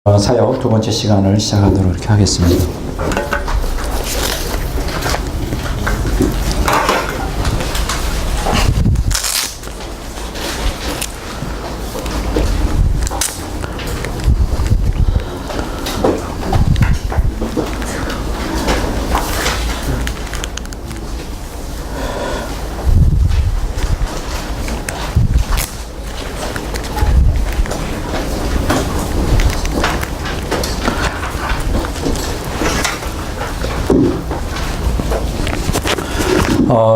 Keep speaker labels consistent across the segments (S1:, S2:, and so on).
S1: 사역 두 번째 시간을 시작하도록 이렇게 하겠습니다.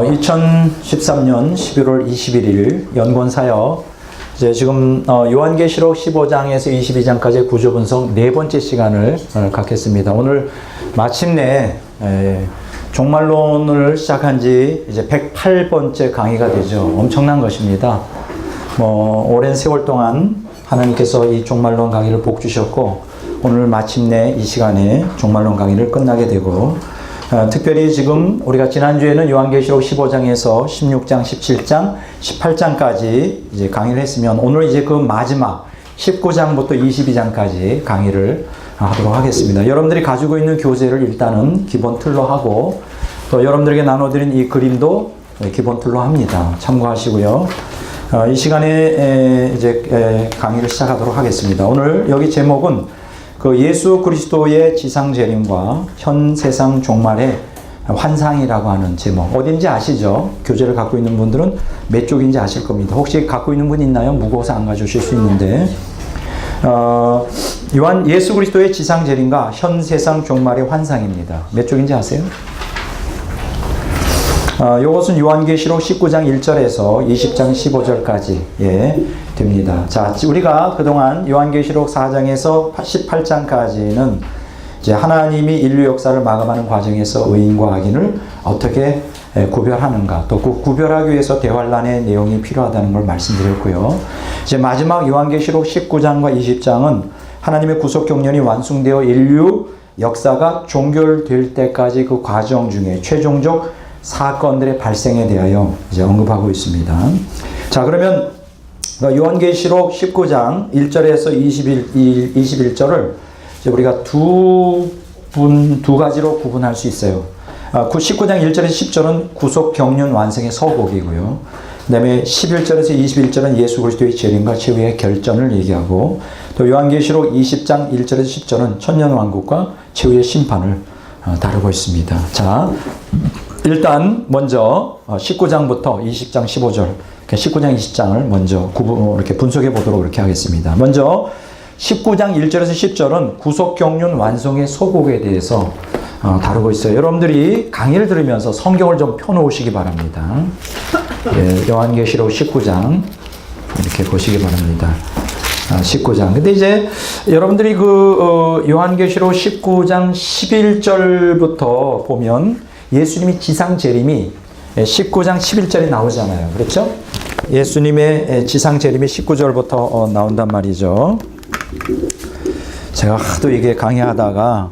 S1: 2013년 11월 21일 연권사역 이제 지금 요한계시록 15장에서 22장까지의 구조 분석 네 번째 시간을 갖겠습니다. 오늘 마침내 종말론을 시작한 지 이제 108번째 강의가 되죠. 엄청난 것입니다. 오랜 세월 동안 하나님께서 이 종말론 강의를 복 주셨고 오늘 마침내 이 시간에 종말론 강의를 끝나게 되고 특별히 지금 우리가 지난주에는 요한계시록 15장에서 16장, 17장, 18장까지 이제 강의를 했으면 오늘 이제 그 마지막 19장부터 22장까지 강의를 하도록 하겠습니다. 여러분들이 가지고 있는 교재를 일단은 기본 틀로 하고 또 여러분들에게 나눠드린 이 그림도 기본 틀로 합니다. 참고하시고요. 이 시간에 이제 강의를 시작하도록 하겠습니다. 오늘 여기 제목은 그 예수 그리스도의 지상 재림과 현 세상 종말의 환상이라고 하는 제목. 어딘지 아시죠? 교재를 갖고 있는 분들은 몇 쪽인지 아실 겁니다. 혹시 갖고 있는 분 있나요? 무거워서 안 가져오실 수 있는데 예수 그리스도의 지상 재림과 현 세상 종말의 환상입니다. 몇 쪽인지 아세요? 이것은 요한계시록 19장 1절에서 20장 15절까지 됩니다. 자, 우리가 그동안 요한계시록 4장에서 18장까지는 이제 하나님이 인류 역사를 마감하는 과정에서 의인과 악인을 어떻게 구별하는가, 또 그 구별하기 위해서 대환란의 내용이 필요하다는 걸 말씀드렸고요. 이제 마지막 요한계시록 19장과 20장은 하나님의 구속 경륜이 완성되어 인류 역사가 종결될 때까지 그 과정 중에 최종적 사건들의 발생에 대하여 이제 언급하고 있습니다. 자, 그러면 요한계시록 19장 1절에서 21절을 이제 우리가 두 가지로 구분할 수 있어요. 19장 1절에서 10절은 구속 경륜 완성의 서곡이고요. 그 다음에 11절에서 21절은 예수 그리스도의 재림과 최후의 결전을 얘기하고 또 요한계시록 20장 1절에서 10절은 천년왕국과 최후의 심판을 다루고 있습니다. 자, 일단 먼저 19장부터 20장 15절 19장 20장을 먼저 이렇게 분석해 보도록 이렇게 하겠습니다. 먼저 19장 1절에서 10절은 구속 경륜 완성의 소곡에 대해서 다루고 있어요. 여러분들이 강의를 들으면서 성경을 좀 펴놓으시기 바랍니다. 요한계시록 19장 이렇게 보시기 바랍니다. 19장. 근데 이제 여러분들이 요한계시록 19장 11절부터 보면 예수님이 지상 재림이 19장 11절에 나오잖아요. 그렇죠? 예수님의 지상 재림이 19절부터 나온단 말이죠. 제가 하도 이게 강의하다가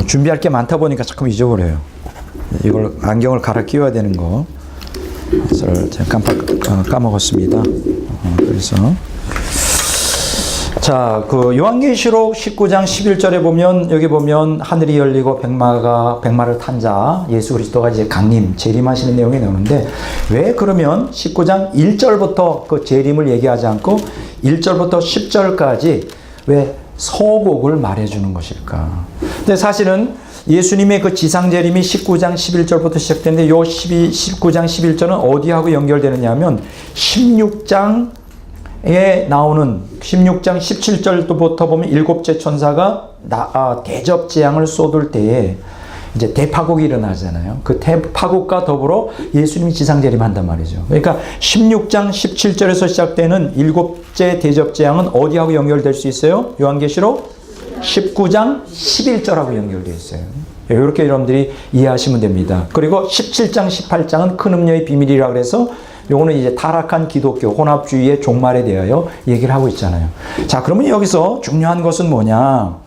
S1: 준비할 게 많다 보니까 자꾸 잊어버려요. 이걸 안경을 갈아 끼워야 되는 거. 그래서 제가 까먹었습니다. 그래서 자, 요한계시록 19장 11절에 보면 여기 보면 하늘이 열리고 백마를 탄 자 예수 그리스도가 이제 강림 재림하시는 내용이 나오는데 왜 그러면 19장 1절부터 그 재림을 얘기하지 않고 1절부터 10절까지 왜 서곡을 말해주는 것일까? 근데 사실은 예수님의 그 지상 재림이 19장 11절부터 시작되는데 요 19장 11절은 어디하고 연결되느냐 하면 16장 나오는 16장 17절부터 보면 일곱째 천사가 대접 재앙을 쏟을 때에 이제 대파국이 일어나잖아요. 그 대파국과 더불어 예수님이 지상 재림한단 말이죠. 그러니까 16장 17절에서 시작되는 일곱째 대접 재앙은 어디하고 연결될 수 있어요? 요한계시록 19장 11절하고 연결되어 있어요. 이렇게 여러분들이 이해하시면 됩니다. 그리고 17장 18장은 큰 음녀의 비밀이라고 해서 요거는 이제 타락한 기독교 혼합주의의 종말에 대하여 얘기를 하고 있잖아요. 자, 그러면 여기서 중요한 것은 뭐냐?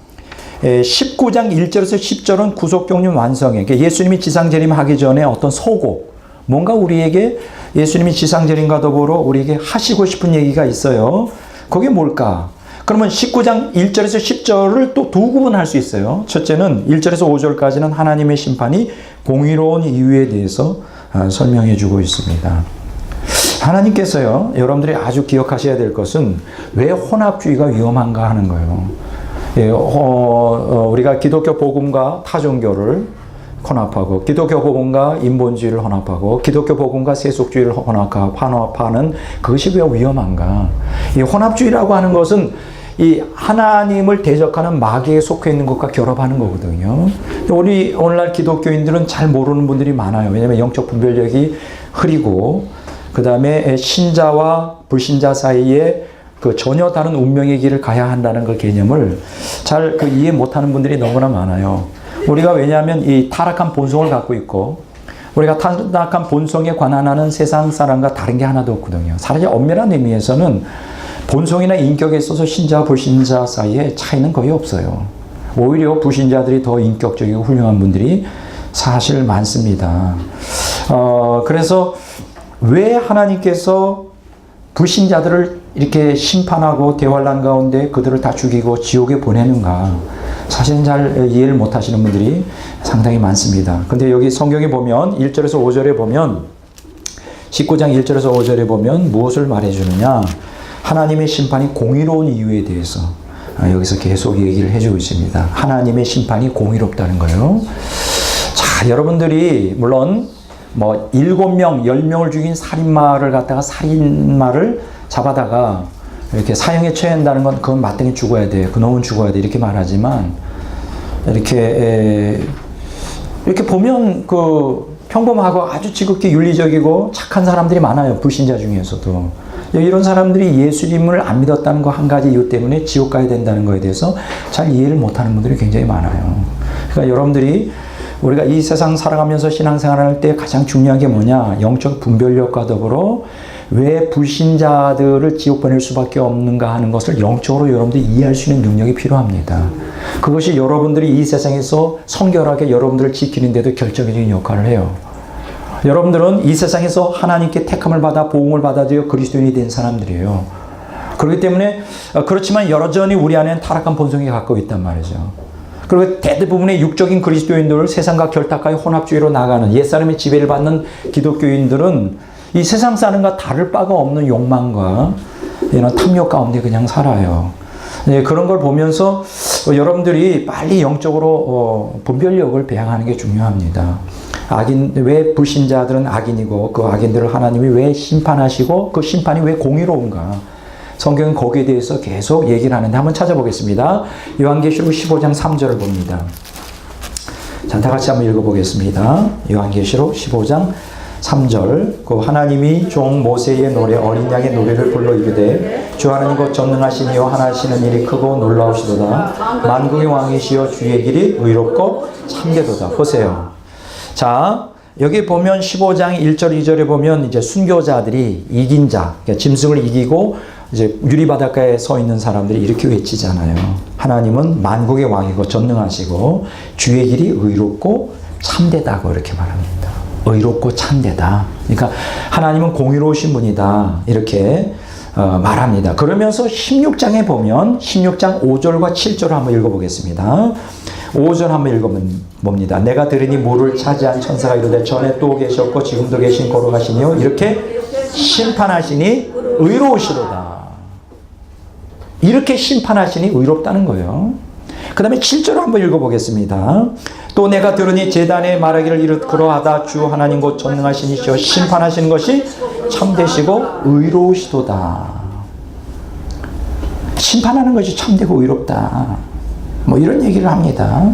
S1: 19장 1절에서 10절은 구속경륜 완성에, 예수님이 지상재림하기 전에 어떤 소곡, 뭔가 우리에게 예수님이 지상재림과 더불어 우리에게 하시고 싶은 얘기가 있어요. 그게 뭘까? 그러면 19장 1절에서 10절을 또 두 구분할 수 있어요. 첫째는 1절에서 5절까지는 하나님의 심판이 공의로운 이유에 대해서 설명해 주고 있습니다. 하나님께서요, 여러분들이 아주 기억하셔야 될 것은 왜 혼합주의가 위험한가 하는 거예요. 예, 우리가 기독교 복음과 타종교를 혼합하고, 기독교 복음과 인본주의를 혼합하고, 기독교 복음과 세속주의를 혼합하는 그것이 왜 위험한가? 이 혼합주의라고 하는 것은 이 하나님을 대적하는 마귀에 속해 있는 것과 결합하는 거거든요. 우리 오늘날 기독교인들은 잘 모르는 분들이 많아요. 왜냐하면 영적 분별력이 흐리고, 그 다음에 신자와 불신자 사이에 그 전혀 다른 운명의 길을 가야 한다는 그 개념을 잘 이해 못하는 분들이 너무나 많아요. 우리가 왜냐하면 이 타락한 본성을 갖고 있고, 우리가 타락한 본성에 관한하는 세상 사람과 다른 게 하나도 없거든요. 사실 엄밀한 의미에서는 본성이나 인격에 있어서 신자와 불신자 사이에 차이는 거의 없어요. 오히려 불신자들이 더 인격적이고 훌륭한 분들이 사실 많습니다. 그래서 왜 하나님께서 불신자들을 이렇게 심판하고 대환란 가운데 그들을 다 죽이고 지옥에 보내는가? 사실은 잘 이해를 못 하시는 분들이 상당히 많습니다. 근데 여기 성경에 보면 1절에서 5절에 보면 19장 1절에서 5절에 보면 무엇을 말해주느냐? 하나님의 심판이 공의로운 이유에 대해서 여기서 계속 얘기를 해주고 있습니다. 하나님의 심판이 공의롭다는 거예요. 자, 여러분들이 물론 뭐 7명, 10명을 죽인 살인마를 갖다가 살인마를 잡아다가 이렇게 사형에 처한다는 건 그건 마땅히 죽어야 돼. 그놈은 죽어야 돼. 이렇게 말하지만 이렇게 보면 그 평범하고 아주 지극히 윤리적이고 착한 사람들이 많아요. 불신자 중에서도. 이런 사람들이 예수님을 안 믿었다는 거 한 가지 이유 때문에 지옥 가야 된다는 거에 대해서 잘 이해를 못하는 분들이 굉장히 많아요. 그러니까 여러분들이 우리가 이 세상 살아가면서 신앙생활을 할 때 가장 중요한 게 뭐냐? 영적 분별력과 더불어 왜 불신자들을 지옥 보낼 수밖에 없는가 하는 것을 영적으로 여러분들이 이해할 수 있는 능력이 필요합니다. 그것이 여러분들이 이 세상에서 성결하게 여러분들을 지키는 데도 결정적인 역할을 해요. 여러분들은 이 세상에서 하나님께 택함을 받아 보응을 받아들여 그리스도인이 된 사람들이에요. 그렇기 때문에 그렇지만 여전히 우리 안에는 타락한 본성이 갖고 있단 말이죠. 그리고 대부분의 육적인 그리스도인들을 세상과 결탁하여 혼합주의로 나가는 옛사람의 지배를 받는 기독교인들은 이 세상 사람과 다를 바가 없는 욕망과 이런 탐욕 가운데 그냥 살아요. 그런 걸 보면서 여러분들이 빨리 영적으로 분별력을 배양하는 게 중요합니다. 왜 불신자들은 악인이고 그 악인들을 하나님이 왜 심판하시고 그 심판이 왜 공의로운가? 성경은 거기에 대해서 계속 얘기를 하는데 한번 찾아보겠습니다. 요한계시록 15장 3절을 봅니다. 자, 다 같이 한번 읽어보겠습니다. 요한계시록 15장 3절. 그 하나님이 종 모세의 노래 어린 양의 노래를 불러 이르되 주 하나님 곧 전능하시니요 하나시는 일이 크고 놀라우시도다. 만국의 왕이시여 주의 길이 의롭고 참되도다. 보세요. 자, 여기 보면 15장 1절 2절에 보면 이제 순교자들이 이긴 자, 그러니까 짐승을 이기고 이제 유리바닷가에 서 있는 사람들이 이렇게 외치잖아요. 하나님은 만국의 왕이고 전능하시고 주의 길이 의롭고 참되다고 이렇게 말합니다. 의롭고 참되다. 그러니까 하나님은 공의로우신 분이다. 이렇게 말합니다. 그러면서 16장에 보면 16장 5절과 7절을 한번 읽어보겠습니다. 5절 한번 읽어봅니다. 내가 들으니 물을 차지한 천사가 이르되 전에 또 계셨고 지금도 계신 거룩하시니요 이렇게 심판하시니 의로우시로다. 이렇게 심판하시니 의롭다는 거예요. 그 다음에 7절 한번 읽어보겠습니다. 또 내가 들으니 제단에 말하기를 이르되 그러하다 주 하나님 곧 전능하시니시여 심판하시는 것이 참되시고 의로우시도다. 심판하는 것이 참되고 의롭다. 뭐 이런 얘기를 합니다.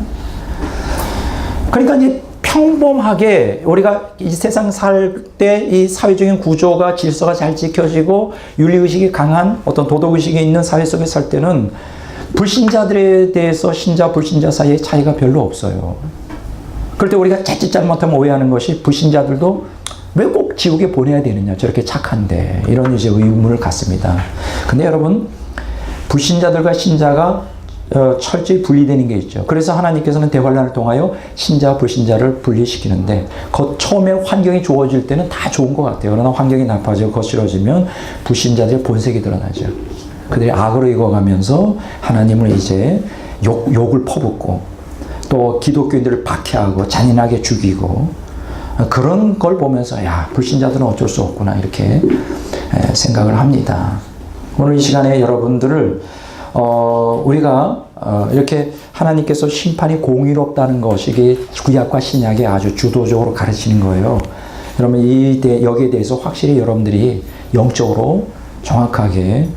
S1: 그러니까 이제 평범하게 우리가 이 세상 살 때 이 사회적인 구조가 질서가 잘 지켜지고 윤리의식이 강한 어떤 도덕의식이 있는 사회 속에 살 때는 불신자들에 대해서 신자 불신자 사이에 차이가 별로 없어요. 그럴 때 우리가 자칫 잘못하면 오해하는 것이 불신자들도 왜 꼭 지옥에 보내야 되느냐 저렇게 착한데 이런 이제 의문을 갖습니다. 근데 여러분 불신자들과 신자가 철저히 분리되는 게 있죠. 그래서 하나님께서는 대환란을 통하여 신자와 불신자를 분리시키는데 처음에 환경이 좋아질 때는 다 좋은 것 같아요. 그러나 환경이 나빠지고 거칠어지면 불신자들의 본색이 드러나죠. 그들이 악으로 익어가면서 하나님을 이제 욕을 퍼붓고 또 기독교인들을 박해하고 잔인하게 죽이고 그런 걸 보면서 야, 불신자들은 어쩔 수 없구나 이렇게 생각을 합니다. 오늘 이 시간에 여러분들을 우리가 이렇게 하나님께서 심판이 공의롭다는 것이 이게 구약과 신약에 아주 주도적으로 가르치는 거예요. 여러분 여기에 대해서 확실히 여러분들이 영적으로 정확하게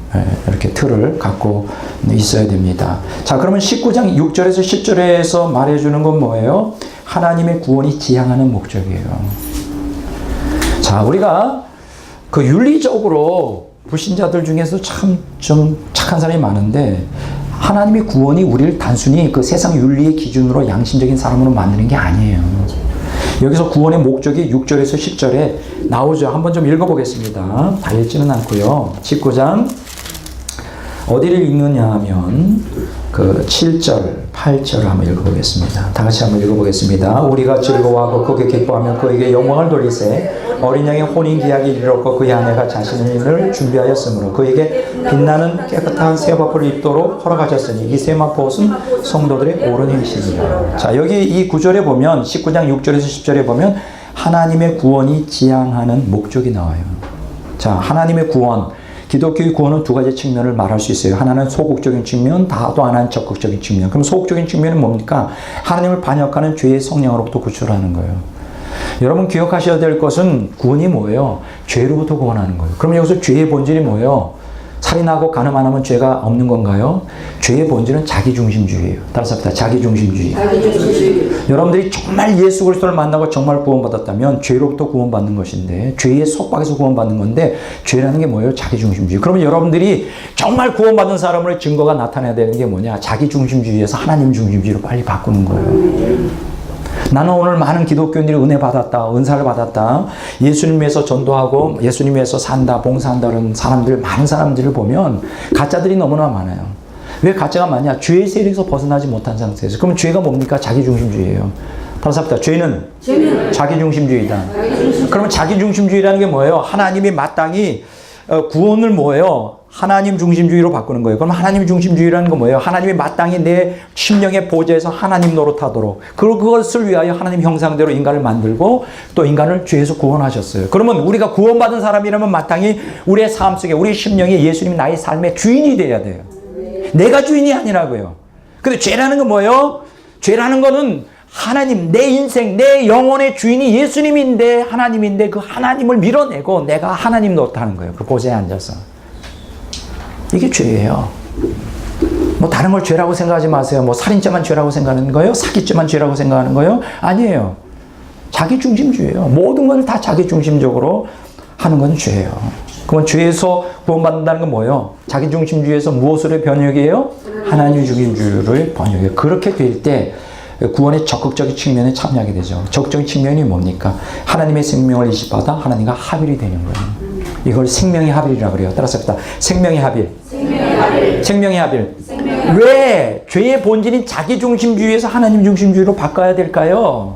S1: 이렇게 틀을 갖고 있어야 됩니다. 자, 그러면 19장 6절에서 10절에서 말해주는 건 뭐예요? 하나님의 구원이 지향하는 목적이에요. 자, 우리가 그 윤리적으로 불신자들 중에서 참 좀 착한 사람이 많은데 하나님의 구원이 우리를 단순히 그 세상 윤리의 기준으로 양심적인 사람으로 만드는 게 아니에요. 여기서 구원의 목적이 6절에서 10절에 나오죠. 한번 좀 읽어보겠습니다. 다 읽지는 않고요. 19장 어디를 읽느냐 하면 그 7절, 8절을 한번 읽어보겠습니다. 다 같이 한번 읽어보겠습니다. 우리가 즐거워하고 그게 기뻐하면 그에게 영광을 돌리세 어린 양의 혼인기약이 이르렀고 그의 아내가 자신을 준비하였으므로 그에게 빛나는 깨끗한 세마포를 입도록 허락하셨으니 이 세마포옷은 성도들의 옳은 행실이라. 자, 여기 이 구절에 보면 19장 6절에서 10절에 보면 하나님의 구원이 지향하는 목적이 나와요. 자, 하나님의 구원, 기독교의 구원은 두 가지 측면을 말할 수 있어요. 하나는 소극적인 측면, 또 하나는 적극적인 측면. 그럼 소극적인 측면은 뭡니까? 하나님을 반역하는 죄의 성령으로부터 구출하는 거예요. 여러분 기억하셔야 될 것은 구원이 뭐예요? 죄로부터 구원하는 거예요. 그럼 여기서 죄의 본질이 뭐예요? 살인하고 간음 안 하면 죄가 없는 건가요? 죄의 본질은 자기중심주의예요. 따라서 자기중심주의. 여러분들이 정말 예수 그리스도를 만나고 정말 구원받았다면 죄로부터 구원받는 것인데 죄의 속박에서 구원받는 건데 죄라는 게 뭐예요? 자기중심주의. 그러면 여러분들이 정말 구원받은 사람의 증거가 나타나야 되는 게 뭐냐? 자기중심주의에서 하나님 중심주의로 빨리 바꾸는 거예요. 나는 오늘 많은 기독교인들이 은혜 받았다, 은사를 받았다, 예수님 위해서 전도하고 예수님 위해서 산다, 봉사한다는 사람들, 많은 사람들을 보면 가짜들이 너무나 많아요. 왜 가짜가 많냐? 죄의 세력에서 벗어나지 못한 상태에서. 그럼 죄가 뭡니까? 자기중심주의예요. 반갑습니다. 죄는 자기중심주의다. 그러면 자기중심주의라는 게 뭐예요? 하나님이 마땅히 구원을 뭐예요? 하나님 중심주의로 바꾸는 거예요. 그럼 하나님 중심주의라는 건 뭐예요? 하나님이 마땅히 내 심령의 보좌에서 하나님 노릇하도록 그것을 위하여 하나님 형상대로 인간을 만들고 또 인간을 죄에서 구원하셨어요. 그러면 우리가 구원받은 사람이라면 마땅히 우리의 삶 속에 우리 심령이 예수님이 나의 삶의 주인이 돼야 돼요. 내가 주인이 아니라고요. 근데 죄라는 건 뭐예요? 죄라는 거는 하나님, 내 인생, 내 영혼의 주인이 예수님인데 하나님인데 그 하나님을 밀어내고 내가 하나님 노릇하는 거예요. 그 보좌에 앉아서. 이게 죄예요. 뭐 다른 걸 죄라고 생각하지 마세요. 뭐 살인죄만 죄라고 생각하는 거예요? 사기죄만 죄라고 생각하는 거예요? 아니에요. 자기중심주의예요. 모든 걸 다 자기중심적으로 하는 건 죄예요. 그러면 죄에서 구원받는다는 건 뭐예요? 자기중심주의에서 무엇으로 번역이에요? 하나님 중심주의를 번역해요. 그렇게 될 때 구원의 적극적인 측면에 참여하게 되죠. 적극적인 측면이 뭡니까? 하나님의 생명을 이식받아 하나님과 합일이 되는 거예요. 이걸 생명의 합일이라고 그래요. 따라서 생명의 합일. 생명의 합일. 왜 죄의 본질인 자기중심주의에서 하나님 중심주의로 바꿔야 될까요?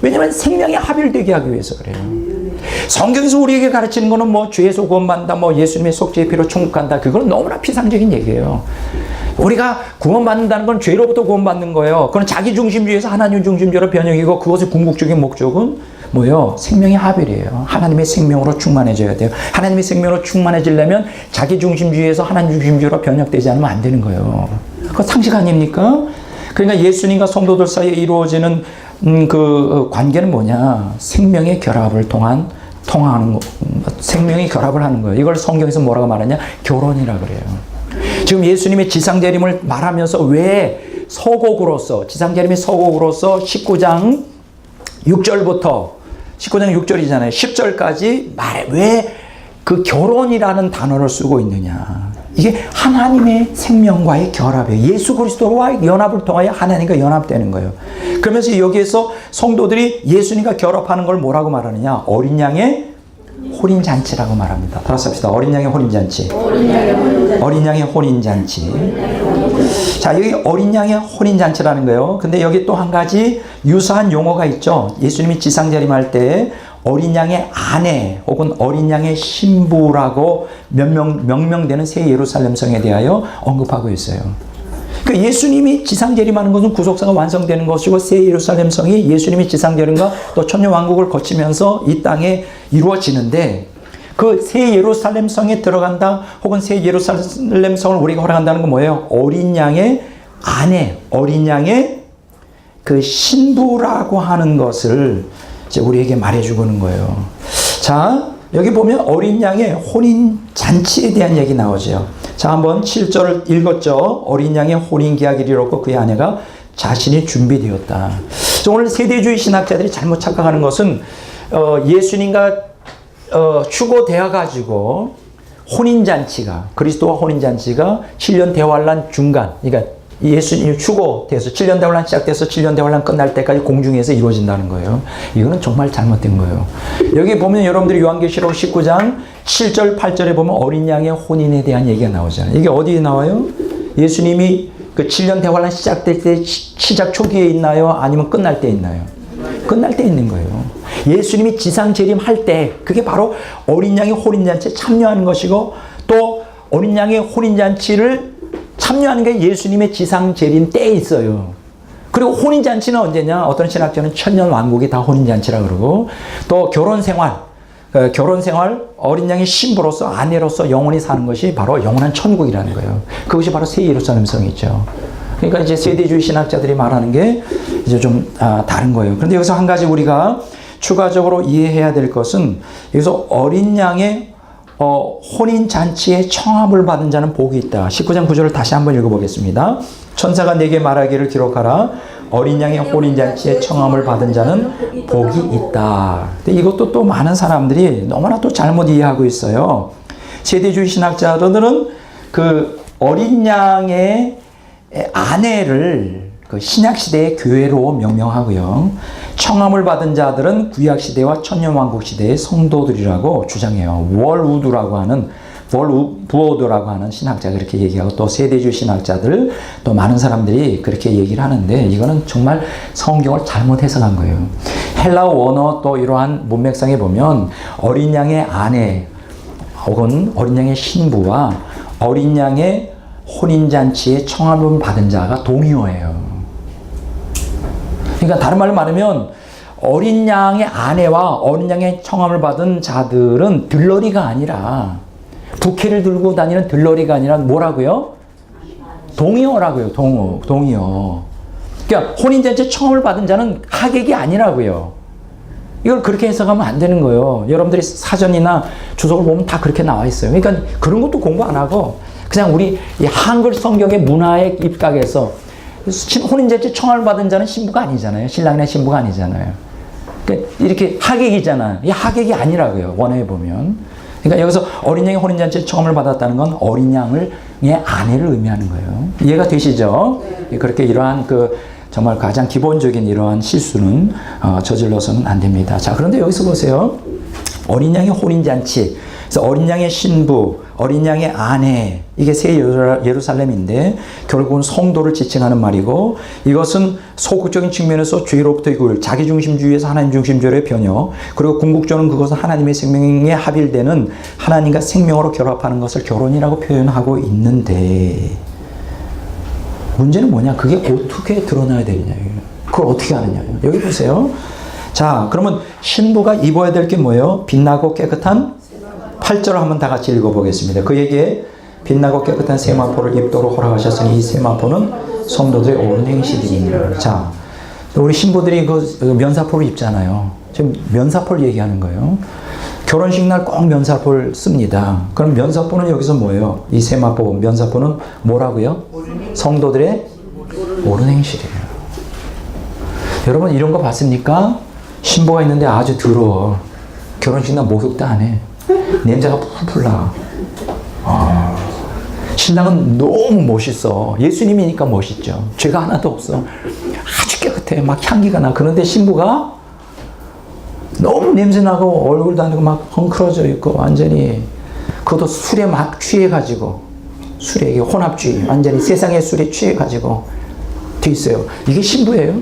S1: 왜냐하면 생명이 합일되게 하기 위해서 그래요. 성경에서 우리에게 가르치는 거는 뭐 죄에서 구원받는다, 뭐 예수님의 속죄의 피로 천국 간다. 그건 너무나 피상적인 얘기예요. 우리가 구원받는다는 건 죄로부터 구원받는 거예요. 그건 자기중심주의에서 하나님 중심주의로 변형이고 그것의 궁극적인 목적은 뭐예요? 생명의 합일이에요. 하나님의 생명으로 충만해져야 돼요. 하나님의 생명으로 충만해지려면 자기중심주의에서 하나님 중심주의로 변혁되지 않으면 안 되는 거예요. 그거 상식 아닙니까? 그러니까 예수님과 성도들 사이에 이루어지는 그 관계는 뭐냐? 생명의 결합을 통하는 거, 생명의 결합을 하는 거예요. 이걸 성경에서 뭐라고 말하냐? 결혼이라 그래요. 지금 예수님의 지상재림을 말하면서 왜 서곡으로서, 지상재림의 서곡으로서 19장 6절부터 19장 6절이잖아요. 10절까지 왜 그 결혼이라는 단어를 쓰고 있느냐. 이게 하나님의 생명과의 결합이에요. 예수 그리스도와 연합을 통하여 하나님과 연합되는 거예요. 그러면서 여기에서 성도들이 예수님과 결합하는 걸 뭐라고 말하느냐. 어린 양의 혼인잔치라고 말합니다. 따라서 합시다. 어린 양의 혼인잔치. 어린 양의 혼인잔치. 자, 여기 어린 양의 혼인잔치라는 거예요. 근데 여기 또 한 가지 유사한 용어가 있죠. 예수님이 지상재림할 때 어린 양의 아내 혹은 어린 양의 신부라고 명명되는 새 예루살렘 성에 대하여 언급하고 있어요. 그러니까 예수님이 지상 재림하는 것은 구속사가 완성되는 것이고 새 예루살렘 성이 예수님이 지상 재림과 또 천년 왕국을 거치면서 이 땅에 이루어지는데 그 새 예루살렘 성에 들어간다 혹은 새 예루살렘 성을 우리가 허락한다는 건 뭐예요? 어린 양의 아내, 어린 양의 그 신부라고 하는 것을 이제 우리에게 말해주고는 거예요. 자, 여기 보면 어린 양의 혼인 잔치에 대한 얘기 나오죠. 자, 한번 7절을 읽었죠. 어린 양의 혼인 계약을 이뤘고 그의 아내가 자신이 준비되었다. 오늘 세대주의 신학자들이 잘못 착각하는 것은 예수님과 추고되어 가지고 혼인잔치가 그리스도와 혼인잔치가 7년 대환란 중간, 그러니까 예수님 추고돼서 7년 대환란 시작돼서 7년 대환란 끝날 때까지 공중에서 이루어진다는 거예요. 이거는 정말 잘못된 거예요. 여기 보면 여러분들이 요한계시록 19장 7절 8절에 보면 어린 양의 혼인에 대한 얘기가 나오잖아요. 이게 어디에 나와요? 예수님이 그 7년 대환란 시작될 때 시작 초기에 있나요? 아니면 끝날 때 있나요? 끝날 때 있는 거예요. 예수님이 지상 재림할 때 그게 바로 어린 양의 혼인잔치에 참여하는 것이고 또 어린 양의 혼인잔치를 참여하는 게 예수님의 지상 재림 때에 있어요. 그리고 혼인잔치는 언제냐? 어떤 신학자는 천년 왕국이 다 혼인잔치라 그러고 또 결혼생활 어린 양의 신부로서 아내로서 영원히 사는 것이 바로 영원한 천국이라는 거예요. 그것이 바로 새 예루살렘 성이죠. 그러니까 이제 세대주의 신학자들이 말하는 게 이제 좀 다른 거예요. 그런데 여기서 한 가지 우리가 추가적으로 이해해야 될 것은 여기서 어린 양의 혼인잔치에 청함을 받은 자는 복이 있다. 19장 9절을 다시 한번 읽어보겠습니다. 천사가 내게 말하기를 기록하라. 어린 양의 혼인잔치에 청함을 받은 자는 복이 있다. 근데 이것도 또 많은 사람들이 너무나 또 잘못 이해하고 있어요. 세대주의 신학자들은 그 어린 양의 아내를 그 신약시대의 교회로 명명하고요. 청함을 받은 자들은 구약시대와 천년왕국 시대의 성도들이라고 주장해요. 월우드라고 하는 신학자가 그렇게 얘기하고 또 세대주의 신학자들 또 많은 사람들이 그렇게 얘기를 하는데 이거는 정말 성경을 잘못 해석한 거예요. 헬라어 원어 또 이러한 문맥상에 보면 어린 양의 아내 혹은 어린 양의 신부와 어린 양의 혼인잔치에 청함을 받은 자가 동의어예요. 그러니까 다른 말로 말하면 어린 양의 아내와 어린 양의 청함을 받은 자들은 들러리가 아니라 부케를 들고 다니는 들러리가 아니라 뭐라고요? 동의어라고요. 동의어. 그러니까 혼인잔치에 청함을 받은 자는 하객이 아니라고요. 이걸 그렇게 해석하면 안 되는 거예요. 여러분들이 사전이나 주석을 보면 다 그렇게 나와 있어요. 그러니까 그런 것도 공부 안 하고 그냥 우리 이 한글 성경의 문화에 입각해서 혼인잔치 청함을 받은 자는 신부가 아니잖아요. 신랑이나 신부가 아니잖아요. 그러니까 이렇게 하객이잖아요. 이 하객이 아니라고요. 원어에 보면. 그러니까 여기서 어린 양의 혼인잔치에 청함을 받았다는 건 어린 양의 아내를 의미하는 거예요. 이해가 되시죠? 네. 그렇게 이러한 정말 가장 기본적인 이러한 실수는 저질러서는 안 됩니다. 자, 그런데 여기서 보세요. 어린 양의 혼인잔치. 그래서 어린 양의 신부, 어린 양의 아내, 이게 새 예루살렘인데 결국은 성도를 지칭하는 말이고 이것은 소극적인 측면에서 죄로부터의 구별, 자기중심주의에서 하나님 중심주의의 변형, 그리고 궁극적으로는 그것은 하나님의 생명에 합일되는 하나님과 생명으로 결합하는 것을 결혼이라고 표현하고 있는데 문제는 뭐냐? 그게 어떻게 드러나야 되느냐? 그걸 어떻게 하느냐? 여기 보세요. 자, 그러면 신부가 입어야 될 게 뭐예요? 빛나고 깨끗한 8절을 한번 다 같이 읽어보겠습니다. 그에게 빛나고 깨끗한 세마포를 입도록 허락하셨으니 이 세마포는 성도들의 옳은 행실이니라. 자, 우리 신부들이 그 면사포를 입잖아요. 지금 면사포를 얘기하는 거예요. 결혼식 날 꼭 면사포를 씁니다. 그럼 면사포는 여기서 뭐예요? 이 세마포, 면사포는 뭐라고요? 성도들의 옳은 행실이에요. 여러분 이런 거 봤습니까? 신부가 있는데 아주 더러워. 결혼식 날 목욕도 안 해. 냄새가 풀풀 나. 신랑은 너무 멋있어. 예수님이니까 멋있죠. 죄가 하나도 없어. 아주 깨끗해. 막 향기가 나. 그런데 신부가 너무 냄새나고 얼굴도 안 되고 막 헝클어져 있고 완전히 그것도 술에 막 취해가지고 술에 이게 혼합주의 완전히 세상의 술에 취해가지고 돼 있어요. 이게 신부예요?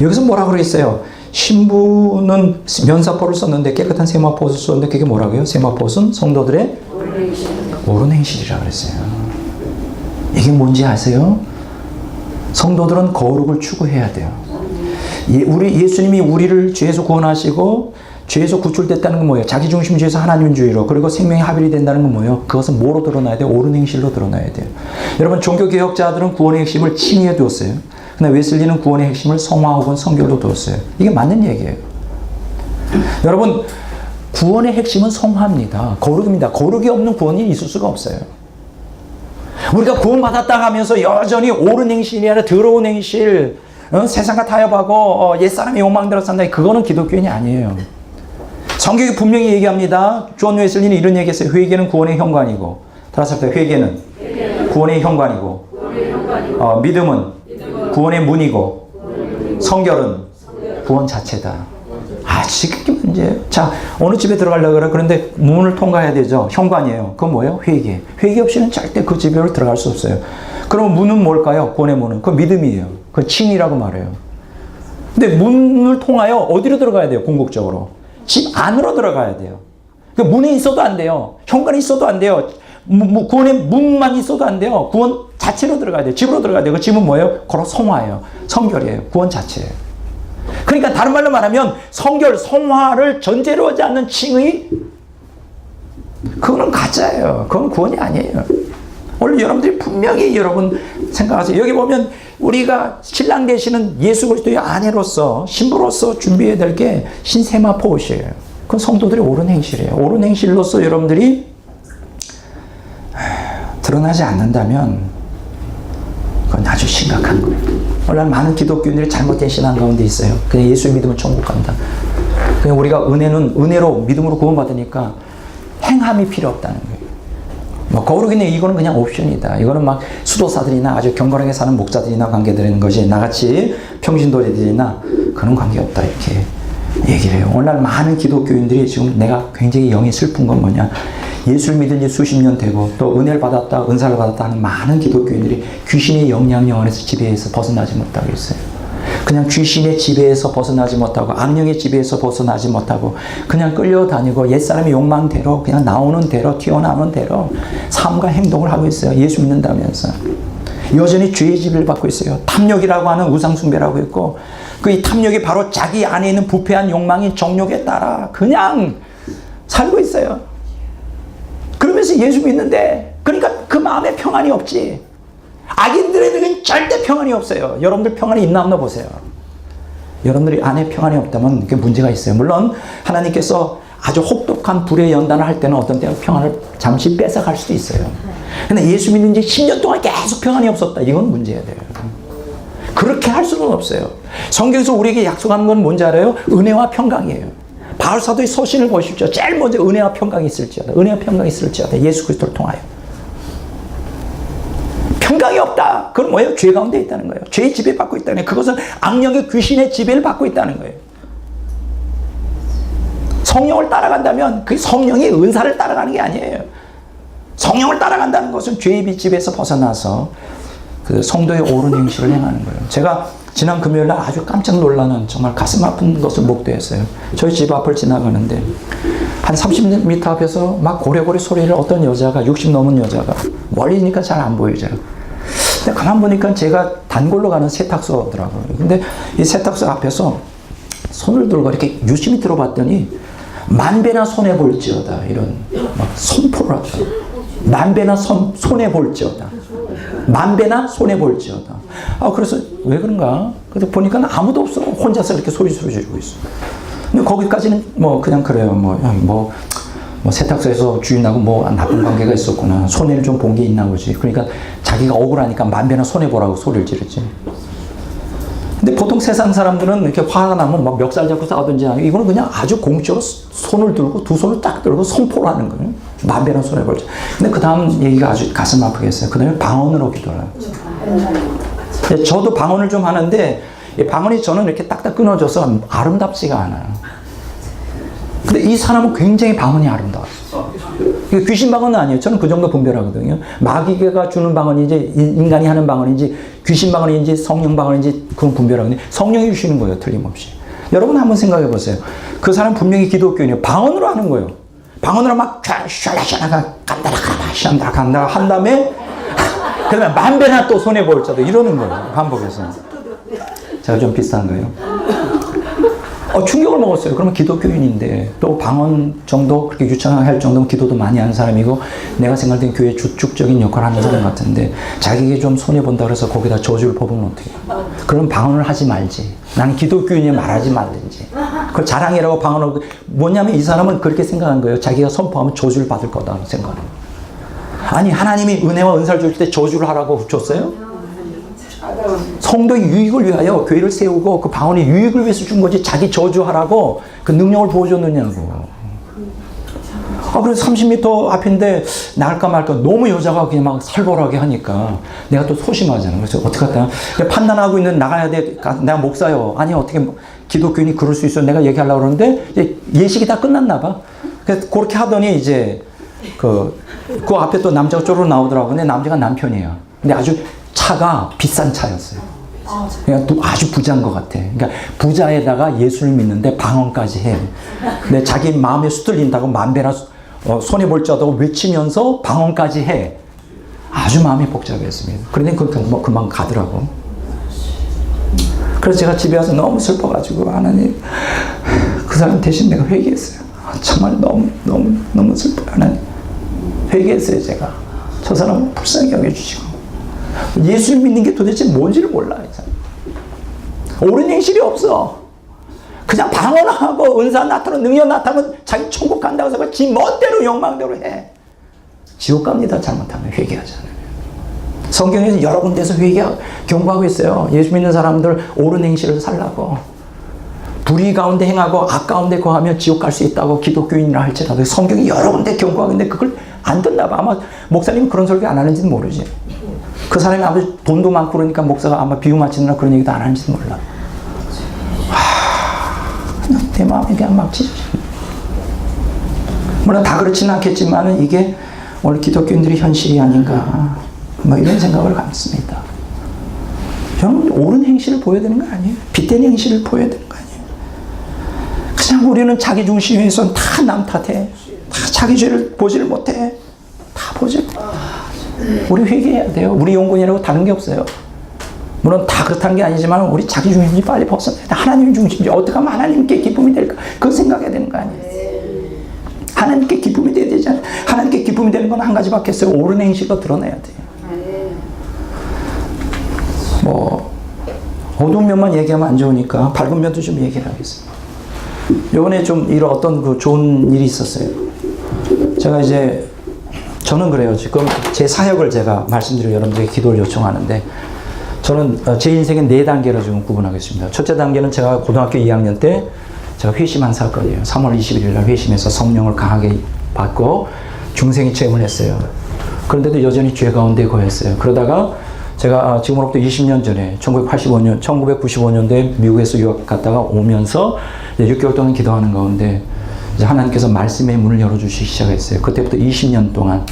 S1: 여기서 뭐라고 그랬어요? 신부는 면사포를 썼는데 깨끗한 세마포를 썼는데 그게 뭐라고요? 세마포는 성도들의 옳은 행실이라 그랬어요. 이게 뭔지 아세요? 성도들은 거룩을 추구해야 돼요. 예수님이 우리를 죄에서 구원하시고 죄에서 구출됐다는 건 뭐예요? 자기중심주의에서 하나님주의로, 그리고 생명의 합일이 된다는 건 뭐예요? 그것은 뭐로 드러나야 돼요? 옳은 행실로 드러나야 돼요. 여러분, 종교개혁자들은 구원의 핵심을 칭의에 두었어요. 근데 웨슬리는 구원의 핵심을 성화 혹은 성결로 두었어요. 이게 맞는 얘기예요. 여러분, 구원의 핵심은 성화입니다. 거룩입니다. 거룩이 없는 구원이 있을 수가 없어요. 우리가 구원받았다 하면서 여전히 옳은 행실이 아니라 더러운 행실, 세상과 타협하고 옛사람의 욕망대로 산다. 그거는 기독교인이 아니에요. 성경이 분명히 얘기합니다. 존 웨슬리는 이런 얘기했어요. 회개는 구원의 현관이고, 다시 한번 회개는 구원의 현관이고, 믿음은 구원의 문이고, 성결은 구원 자체다. 지금 문제예요. 자, 어느 집에 들어가려고 그래. 그런데 문을 통과해야 되죠. 현관이에요. 그건 뭐예요? 회개. 회개 없이는 절대 그 집에 들어갈 수 없어요. 그럼 문은 뭘까요? 구원의 문은. 그 믿음이에요. 그 칭이라고 말해요. 근데 문을 통하여 어디로 들어가야 돼요? 궁극적으로. 집 안으로 들어가야 돼요. 그 문에 있어도 안 돼요. 현관에 있어도 안 돼요. 구원의 문만 있어도 안 돼요. 구원 자체로 들어가야 돼요. 집으로 들어가야 돼요. 그 집은 뭐예요? 그런 성화예요. 성결이에요. 구원 자체예요. 그러니까 다른 말로 말하면 성결, 성화를 전제로 하지 않는 칭의, 그거는 가짜예요. 그건 구원이 아니에요. 원래 여러분들이 분명히 여러분 생각하세요. 여기 보면 우리가 신랑 되시는 예수 그리스도의 아내로서, 신부로서 준비해야 될 게 신세마포 옷이에요. 그건 성도들의 옳은 행실이에요. 옳은 행실로서 여러분들이 드러나지 않는다면 그건 아주 심각한 거예요. 원래 많은 기독교인들이 잘못된 신앙 가운데 있어요. 그냥 예수 믿으면 천국 간다. 그냥 우리가 은혜로 믿음으로 구원받으니까 행함이 필요 없다는 거예요. 뭐 거룩이네, 이거는 그냥 옵션이다. 이거는 막 수도사들이나 아주 경건하게 사는 목자들이나 관계되는 것이, 나같이 평신도리들이나 그런 관계 없다, 이렇게 얘기를 해요. 오늘날 많은 기독교인들이 지금 내가 굉장히 영이 슬픈 건 뭐냐, 예수를 믿은 지 수십 년 되고 또 은혜를 받았다, 은사를 받았다 하는 많은 기독교인들이 귀신의 영향력 안에서 지배해서 벗어나지 못하고 있어요. 그냥 귀신의 지배에서 벗어나지 못하고, 악령의 지배에서 벗어나지 못하고, 그냥 끌려다니고 옛사람의 욕망대로, 그냥 나오는 대로, 튀어나오는 대로 삶과 행동을 하고 있어요. 예수 믿는다면서. 여전히 죄의 지배를 받고 있어요. 탐욕이라고 하는 우상숭배라고 있고, 그 이 탐욕이 바로 자기 안에 있는 부패한 욕망인 정욕에 따라 그냥 살고 있어요. 그러면서 예수 믿는데, 그러니까 그 마음에 평안이 없지. 악인들에게는 절대 평안이 없어요. 여러분들 평안이 있나 없나 보세요. 여러분들이 안에 평안이 없다면 그게 문제가 있어요. 물론 하나님께서 아주 혹독한 불의 연단을 할 때는 어떤 때는 평안을 잠시 뺏어갈 수도 있어요. 근데 예수 믿는 지 10년 동안 계속 평안이 없었다. 이건 문제야 돼요. 그렇게 할 수는 없어요. 성경에서 우리에게 약속하는 건 뭔지 알아요? 은혜와 평강이에요. 바울사도의 서신을 보십시오. 제일 먼저 은혜와 평강이 있을지어다. 은혜와 평강이 있을지어다. 예수 그리스도를 통하여. 평강이 없다. 그건 뭐예요? 죄 가운데 있다는 거예요. 죄의 지배받고 있다는 거예요. 그것은 악령의 귀신의 지배를 받고 있다는 거예요. 성령을 따라간다면 그 성령의 은사를 따라가는 게 아니에요. 성령을 따라간다는 것은 죄의 지배에서 벗어나서 그 성도의 옳은 행실을 행하는 거예요. 제가 지난 금요일 날 아주 깜짝 놀라는, 정말 가슴 아픈 것을 목도했어요. 저희 집 앞을 지나가는데 한 30m 앞에서 막 고래고래 소리를 어떤 여자가, 60 넘은 여자가, 멀리니까 잘 안 보이죠. 근데 가만 보니까 제가 단골로 가는 세탁소더라고요. 근데 이 세탁소 앞에서 손을 들고 이렇게 유심히 들어봤더니 만배나 손해볼지어다, 이런 막 선포를 하죠. 만배나 손해볼지어다. 만배나 손해볼지어다. 그래서 왜 그런가? 그래서 보니까 아무도 없어. 혼자서 이렇게 소리 지르고 있어. 근데 거기까지는 뭐 그냥 그래요. 뭐 세탁소에서 주인하고 뭐 나쁜 관계가 있었구나. 손해를 좀 본 게 있나 보지. 그러니까 자기가 억울하니까 만배나 손해보라고 소리를 지르지. 근데 보통 세상 사람들은 이렇게 화가 나면 막 멱살 잡고 싸우든지 하고, 이거는 그냥 아주 공적으로 손을 들고, 두 손을 딱 들고 선포를 하는 거예요. 만배나 손해볼지. 근데 그 다음 얘기가 아주 가슴 아프게 했어요. 그 다음에 방언으로 기도를 해요. 저도 방언을 좀 하는데, 방언이 저는 이렇게 딱딱 끊어져서 아름답지가 않아요. 근데 이 사람은 굉장히 방언이 아름다워요. 귀신 방언은 아니에요. 저는 그 정도 분별하거든요. 마귀가 주는 방언인지, 인간이 하는 방언인지, 귀신 방언인지, 성령 방언인지, 그건 분별하거든요. 성령이 주시는 거예요, 틀림없이. 여러분 한번 생각해 보세요. 그 사람 분명히 기독교인이에요. 방언으로 하는 거예요. 방언으로 막 샤라샤라가 간다라 한 다음에 그다음에 만배나 또 손해 볼 자도 이러는 거예요. 반복해서. 제가 좀 비슷한 거예요. 충격을 먹었어요. 그러면 기독교인인데 또 방언 정도 그렇게 유창하게 할 정도면 기도도 많이 하는 사람이고 내가 생각할 때 교회 주축적인 역할을 하는 사람 같은데 자기에게 좀 손해본다 그래서 거기다 저주를 퍼부으면 어떻게 해요? 그럼 방언을 하지 말지. 나는 기독교인이 말하지 말든지. 그걸 자랑이라고 방언을 뭐냐면 이 사람은 그렇게 생각한 거예요. 자기가 선포하면 저주를 받을 거다 생각하는 거예요. 아니 하나님이 은혜와 은사를 줄 때 저주를 하라고 줬어요? 성도의 유익을 위하여 교회를 세우고 그 방언의 유익을 위해서 준 거지 자기 저주하라고 그 능력을 보여줬느냐고. 그래서 30m 앞인데 나갈까 말까 너무 여자가 그냥 막 살벌하게 하니까 내가 또 소심하잖아. 그래서 어떻게 할까 판단하고 있는 나가야 돼. 내가 목사요. 아니 어떻게 기독교인이 그럴 수 있어. 내가 얘기하려고 그러는데 예식이 다 끝났나 봐. 그래서 그렇게 하더니 이제 그 앞에 또 남자가 쪼르르 나오더라고. 근데 남자가 남편이에요. 근데 아주 차가 비싼 차였어요. 그러니까 아주 부자인 것 같아. 그러니까 부자에다가 예수를 믿는데 방언까지 해. 근데 자기 마음에 수틀린다고 만배나 손해 볼 자도 외치면서 방언까지 해. 아주 마음이 복잡했습니다. 그런데 금방 가더라고. 그래서 제가 집에 와서 너무 슬퍼가지고 하나님 그 사람 대신 내가 회개했어요. 정말 너무 슬퍼요. 하나님 회개했어요. 제가 저 사람 불쌍히 여겨주시고 예수를 믿는 게 도대체 뭔지를 몰라. 옳은 행실이 없어. 그냥 방언하고 은사 나타나고 능력 나타나면 자기 천국 간다고 해서 지 멋대로 욕망대로 해. 지옥 갑니다. 잘못하면 회개하지 않으면. 성경에서 여러 군데서 경고하고 있어요. 예수 믿는 사람들 옳은 행실을 살라고. 불의 가운데 행하고 악 가운데 거하면 지옥 갈 수 있다고 기독교인이라 할지라도 성경이 여러 군데 경고하고 있는데 그걸 안 듣나 봐. 아마 목사님은 그런 설교 안 하는지는 모르지. 그 사람이 아마 돈도 많고 그러니까 목사가 아마 비유 맞추느라 그런 얘기도 안 하는지도 몰라. 내 마음이 그냥 막 찢어져. 물론 다 그렇지는 않겠지만 이게 오늘 기독교인들의 현실이 아닌가 이런 생각을 갖습니다. 저는 옳은 행실을 보여야 되는 거 아니에요? 빗된 행실을 보여야 되는 거 아니에요? 그냥 우리는 자기 중심에서 다 남 탓해. 다 자기 죄를 보지를 못해. 다 보지. 우리 회개해야 돼요. 우리 용건이라고 다른 게 없어요. 물론 다 그렇다는 게 아니지만 우리 자기 중심이 빨리 벗어나야 돼. 하나님 중심이 어떻게 하면 하나님께 기쁨이 될까? 그걸 생각해야 되는 거 아니에요? 하나님께 기쁨이 돼야 되잖아요. 하나님께 기쁨이 되는 건 한 가지밖에 없어요. 옳은 행실로 드러내야 돼요. 어두운 면만 얘기하면 안 좋으니까 밝은 면도 좀 얘기를 하겠습니다. 이번에 좀 이런 어떤 그 좋은 일이 있었어요. 제가 이제 저는 그래요. 지금 제 사역을 제가 말씀드리고 여러분들에게 기도를 요청하는데 저는 제 인생의 4단계로 지금 구분하겠습니다. 첫째 단계는 제가 고등학교 2학년 때 제가 회심한 사건이에요. 3월 21일 날 회심해서 성령을 강하게 받고 중생이 체험을 했어요. 그런데도 여전히 죄 가운데 거했어요. 그러다가 제가 지금으로부터 20년 전에 1995년도에 미국에서 유학 갔다가 오면서 6개월 동안 기도하는 가운데 이제 하나님께서 말씀의 문을 열어주시기 시작했어요. 그때부터 20년 동안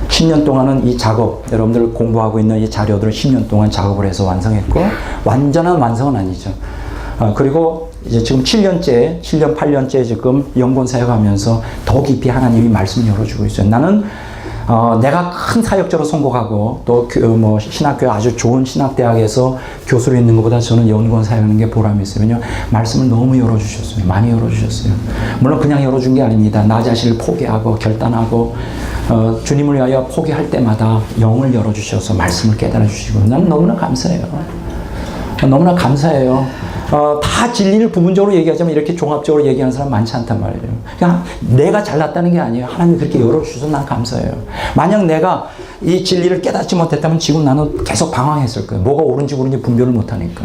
S1: 10년 동안은 이 작업, 여러분들 공부하고 있는 이 자료들을 10년 동안 작업을 해서 완성했고 완전한 완성은 아니죠. 그리고 이제 지금 7년, 8년째 지금 연구원 사역하면서 더 깊이 하나님이 말씀을 열어주고 있어요. 나는 내가 큰 사역자로 성공하고 또 신학교 아주 좋은 신학대학에서 교수로 있는 것보다 저는 연구원 사역하는 게 보람이 있어요. 왜냐하면 말씀을 너무 열어주셨어요. 많이 열어주셨어요. 물론 그냥 열어준 게 아닙니다. 나 자신을 포기하고 결단하고 주님을 위하여 포기할 때마다 영을 열어주셔서 말씀을 깨달아 주시고 나는 너무나 감사해요. 너무나 감사해요. 다 진리를 부분적으로 얘기하자면 이렇게 종합적으로 얘기하는 사람 많지 않단 말이에요. 그냥 내가 잘났다는 게 아니에요. 하나님이 그렇게 열어주셔서 난 감사해요. 만약 내가 이 진리를 깨닫지 못했다면 지금 나는 계속 방황했을 거예요. 뭐가 옳은지 그른지 분별을 못하니까.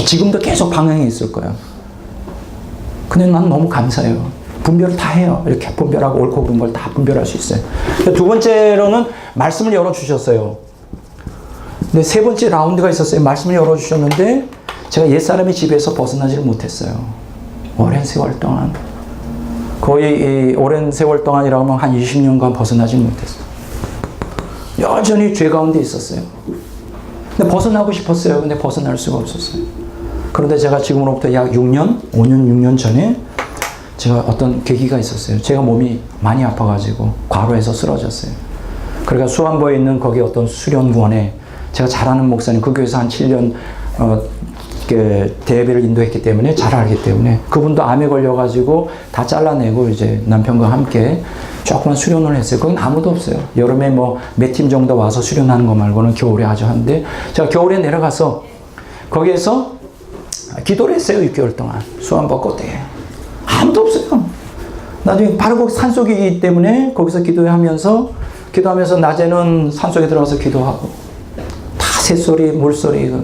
S1: 지금도 계속 방황해 있을 거예요. 근데 난 너무 감사해요. 분별을 다 해요. 이렇게 분별하고 옳고 그른 걸 다 분별할 수 있어요. 두 번째로는 말씀을 열어주셨어요. 근데 세 번째 라운드가 있었어요. 말씀을 열어주셨는데 제가 옛사람의 집에서 벗어나지를 못했어요. 오랜 세월 동안. 거의 오랜 세월 동안이라면 한 20년간 벗어나지 못했어요. 여전히 죄 가운데 있었어요. 근데 벗어나고 싶었어요. 근데 벗어날 수가 없었어요. 그런데 제가 지금으로부터 약 6년, 5년, 6년 전에 제가 어떤 계기가 있었어요. 제가 몸이 많이 아파가지고 과로해서 쓰러졌어요. 그러니까 수안보에 있는 거기 어떤 수련원에 제가 잘 아는 목사님, 그 교회에서 한 7년 대회를 인도했기 때문에 잘 알기 때문에 그분도 암에 걸려가지고 다 잘라내고 이제 남편과 함께 조그만 수련을 했어요. 거긴 아무도 없어요. 여름에 뭐 몇 팀 정도 와서 수련하는 거 말고는 겨울에 아주 한데 제가 겨울에 내려가서 거기에서 기도를 했어요. 6개월 동안. 수안보 꽃대에. 아무도 없어요. 나중에 바로 거기 산속이기 때문에 거기서 기도하면서 낮에는 산속에 들어가서 기도하고 다 새소리, 물소리,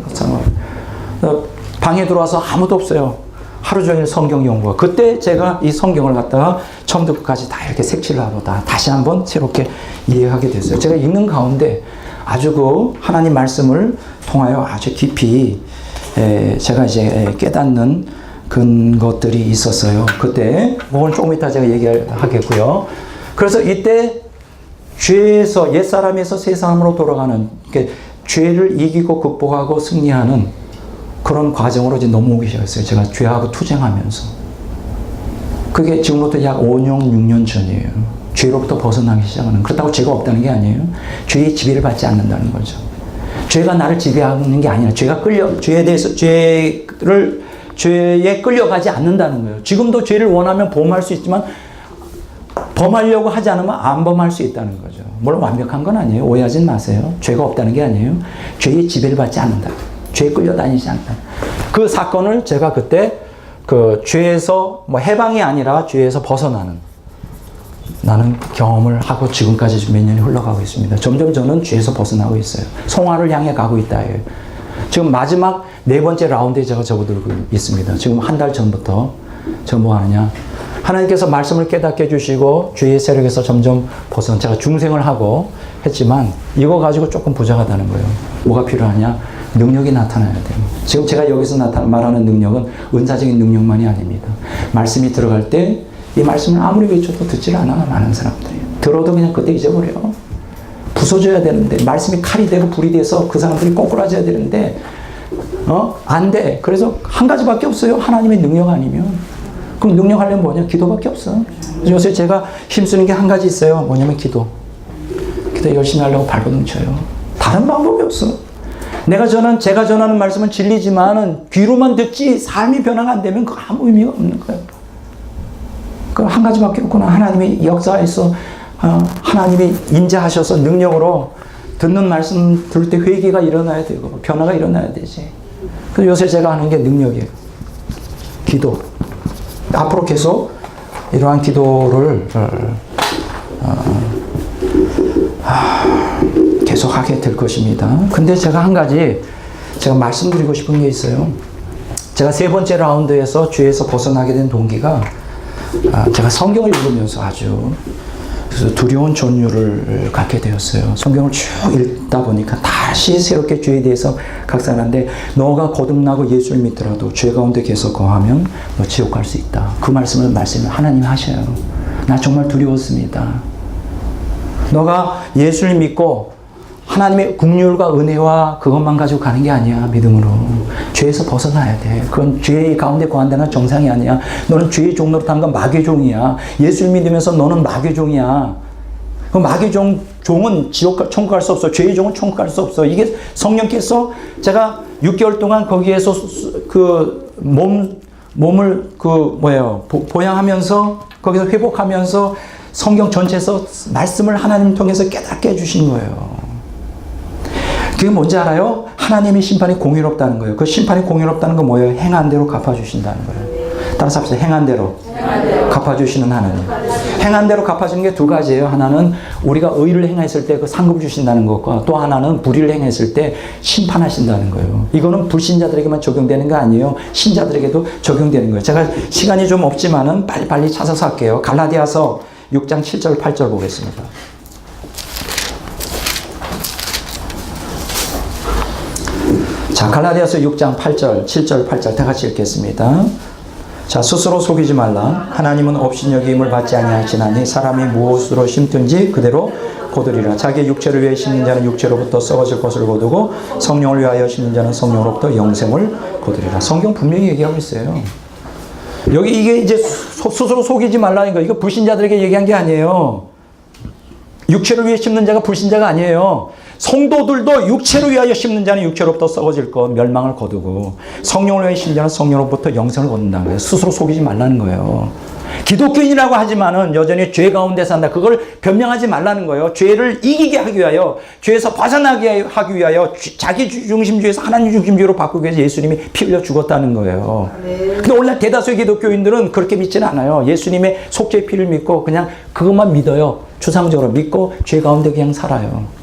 S1: 방에 들어와서 아무도 없어요. 하루 종일 성경 연구가. 그때 제가 이 성경을 갖다가 처음부터 끝까지 다 이렇게 색칠을 하고 다시 한번 새롭게 이해하게 됐어요. 제가 읽는 가운데 아주 그 하나님 말씀을 통하여 아주 깊이 제가 이제 깨닫는 그런 것들이 있었어요. 그때 그건 조금 이따 제가 얘기하겠고요. 그래서 이때 죄에서 옛사람에서 새사람으로 돌아가는 죄를 이기고 극복하고 승리하는 그런 과정으로 이제 넘어오기 시작했어요. 제가 죄하고 투쟁하면서. 그게 지금부터 약 5년, 6년 전이에요. 죄로부터 벗어나기 시작하는. 그렇다고 죄가 없다는 게 아니에요. 죄의 지배를 받지 않는다는 거죠. 죄가 나를 지배하는 게 아니라 죄에 끌려가지 않는다는 거예요. 지금도 죄를 원하면 범할 수 있지만 범하려고 하지 않으면 안 범할 수 있다는 거죠. 물론 완벽한 건 아니에요. 오해하지 마세요. 죄가 없다는 게 아니에요. 죄의 지배를 받지 않는다. 죄에 끌려다니지 않는다. 그 사건을 제가 그때 그 죄에서 뭐 해방이 아니라 죄에서 벗어나는 나는 경험을 하고 지금까지 몇 년이 흘러가고 있습니다. 점점 저는 죄에서 벗어나고 있어요. 성화를 향해 가고 있다. 지금 마지막 4번째 라운드에 제가 접어들고 있습니다. 지금 한 달 전부터 제가 뭐 하느냐. 하나님께서 말씀을 깨닫게 해주시고 죄의 세력에서 점점 벗어나 제가 중생을 하고 했지만 이거 가지고 조금 부족하다는 거예요. 뭐가 필요하냐? 능력이 나타나야 돼요. 지금 제가 여기서 말하는 능력은 은사적인 능력만이 아닙니다. 말씀이 들어갈 때 이 말씀을 아무리 외쳐도 듣질 않아. 많은 사람들이. 들어도 그냥 그때 잊어버려. 부서져야 되는데 말씀이 칼이 되고 불이 돼서 그 사람들이 꼬꾸라져야 되는데 안 돼. 그래서 한 가지밖에 없어요. 하나님의 능력 아니면. 그럼 능력 하려면 뭐냐? 기도밖에 없어. 요새 제가 힘쓰는 게 한 가지 있어요. 뭐냐면 기도. 기도 열심히 하려고 발버둥 쳐요. 다른 방법이 없어. 제가 전하는 말씀은 진리지만은 귀로만 듣지 삶이 변화가 안 되면 그 아무 의미가 없는 거예요. 그 한 가지밖에 없구나. 하나님의 역사에서 하나님이 인자하셔서 능력으로 듣는 말씀 들을 때 회개가 일어나야 되고 변화가 일어나야 되지. 그래서 요새 제가 하는 게 능력이에요. 기도. 앞으로 계속 이러한 기도를 계속 하게 될 것입니다. 근데 제가 한 가지 제가 말씀드리고 싶은 게 있어요. 제가 3번째 라운드에서 죄에서 벗어나게 된 동기가 제가 성경을 읽으면서 아주 그래서 두려운 존유를 갖게 되었어요. 성경을 쭉 읽다 보니까 다시 새롭게 죄에 대해서 각성하는데 너가 거듭나고 예수를 믿더라도 죄 가운데 계속 거하면 너 지옥 갈 수 있다. 그 말씀을 하나님이 하셔요. 나 정말 두려웠습니다. 너가 예수를 믿고 하나님의 긍휼과 은혜와 그것만 가지고 가는 게 아니야. 믿음으로. 죄에서 벗어나야 돼. 그건 죄 가운데 거한다는 정상이 아니야. 너는 죄의 종로로 탄 건 마귀의 종이야. 예수를 믿으면서 너는 마귀의 종이야. 그 마귀의 종은 천국 갈 수 없어. 죄의 종은 천국 갈 수 없어. 이게 성령께서 제가 6개월 동안 거기에서 몸을 보양하면서 거기서 회복하면서 성경 전체에서 말씀을 하나님 통해서 깨닫게 해주신 거예요. 그게 뭔지 알아요? 하나님의 심판이 공의롭다는 거예요. 그 심판이 공의롭다는 건 뭐예요? 행한 대로 갚아주신다는 거예요. 따라서 합시다. 행한 대로 갚아주시는 하나님. 행한 대로 갚아주는 게 2가지예요. 하나는 우리가 의를 행했을 때 그 상급을 주신다는 것과 또 하나는 불의를 행했을 때 심판하신다는 거예요. 이거는 불신자들에게만 적용되는 거 아니에요. 신자들에게도 적용되는 거예요. 제가 시간이 좀 없지만은 빨리 찾아서 할게요. 갈라디아서 6장 7절 8절 보겠습니다. 자, 갈라디아서 6장 8절, 7절, 8절 다 같이 읽겠습니다. 자, 스스로 속이지 말라. 하나님은 업신여김을 받지 아니하시나니 사람이 무엇으로 심든지 그대로 거두리라. 자기의 육체를 위해 심는 자는 육체로부터 썩어질 것을 거두고 성령을 위하여 심는 자는 성령으로부터 영생을 거두리라. 성경 분명히 얘기하고 있어요. 여기 이게 이제 스스로 속이지 말라는 거. 이거 불신자들에게 얘기한 게 아니에요. 육체를 위해 심는 자가 불신자가 아니에요. 성도들도 육체를 위하여 심는 자는 육체로부터 썩어질 것, 멸망을 거두고 성령을 위하여 심는 자는 성령으로부터 영생을 거둔다는 거예요. 스스로 속이지 말라는 거예요. 기독교인이라고 하지만은 여전히 죄 가운데 산다. 그걸 변명하지 말라는 거예요. 죄를 이기게 하기 위하여, 죄에서 벗어나게 하기 위하여 자기 중심주의에서 하나님 중심주의로 바꾸기 위해서 예수님이 피 흘려 죽었다는 거예요. 근데 오늘 대다수의 기독교인들은 그렇게 믿지는 않아요. 예수님의 속죄의 피를 믿고 그냥 그것만 믿어요. 추상적으로 믿고 죄 가운데 그냥 살아요.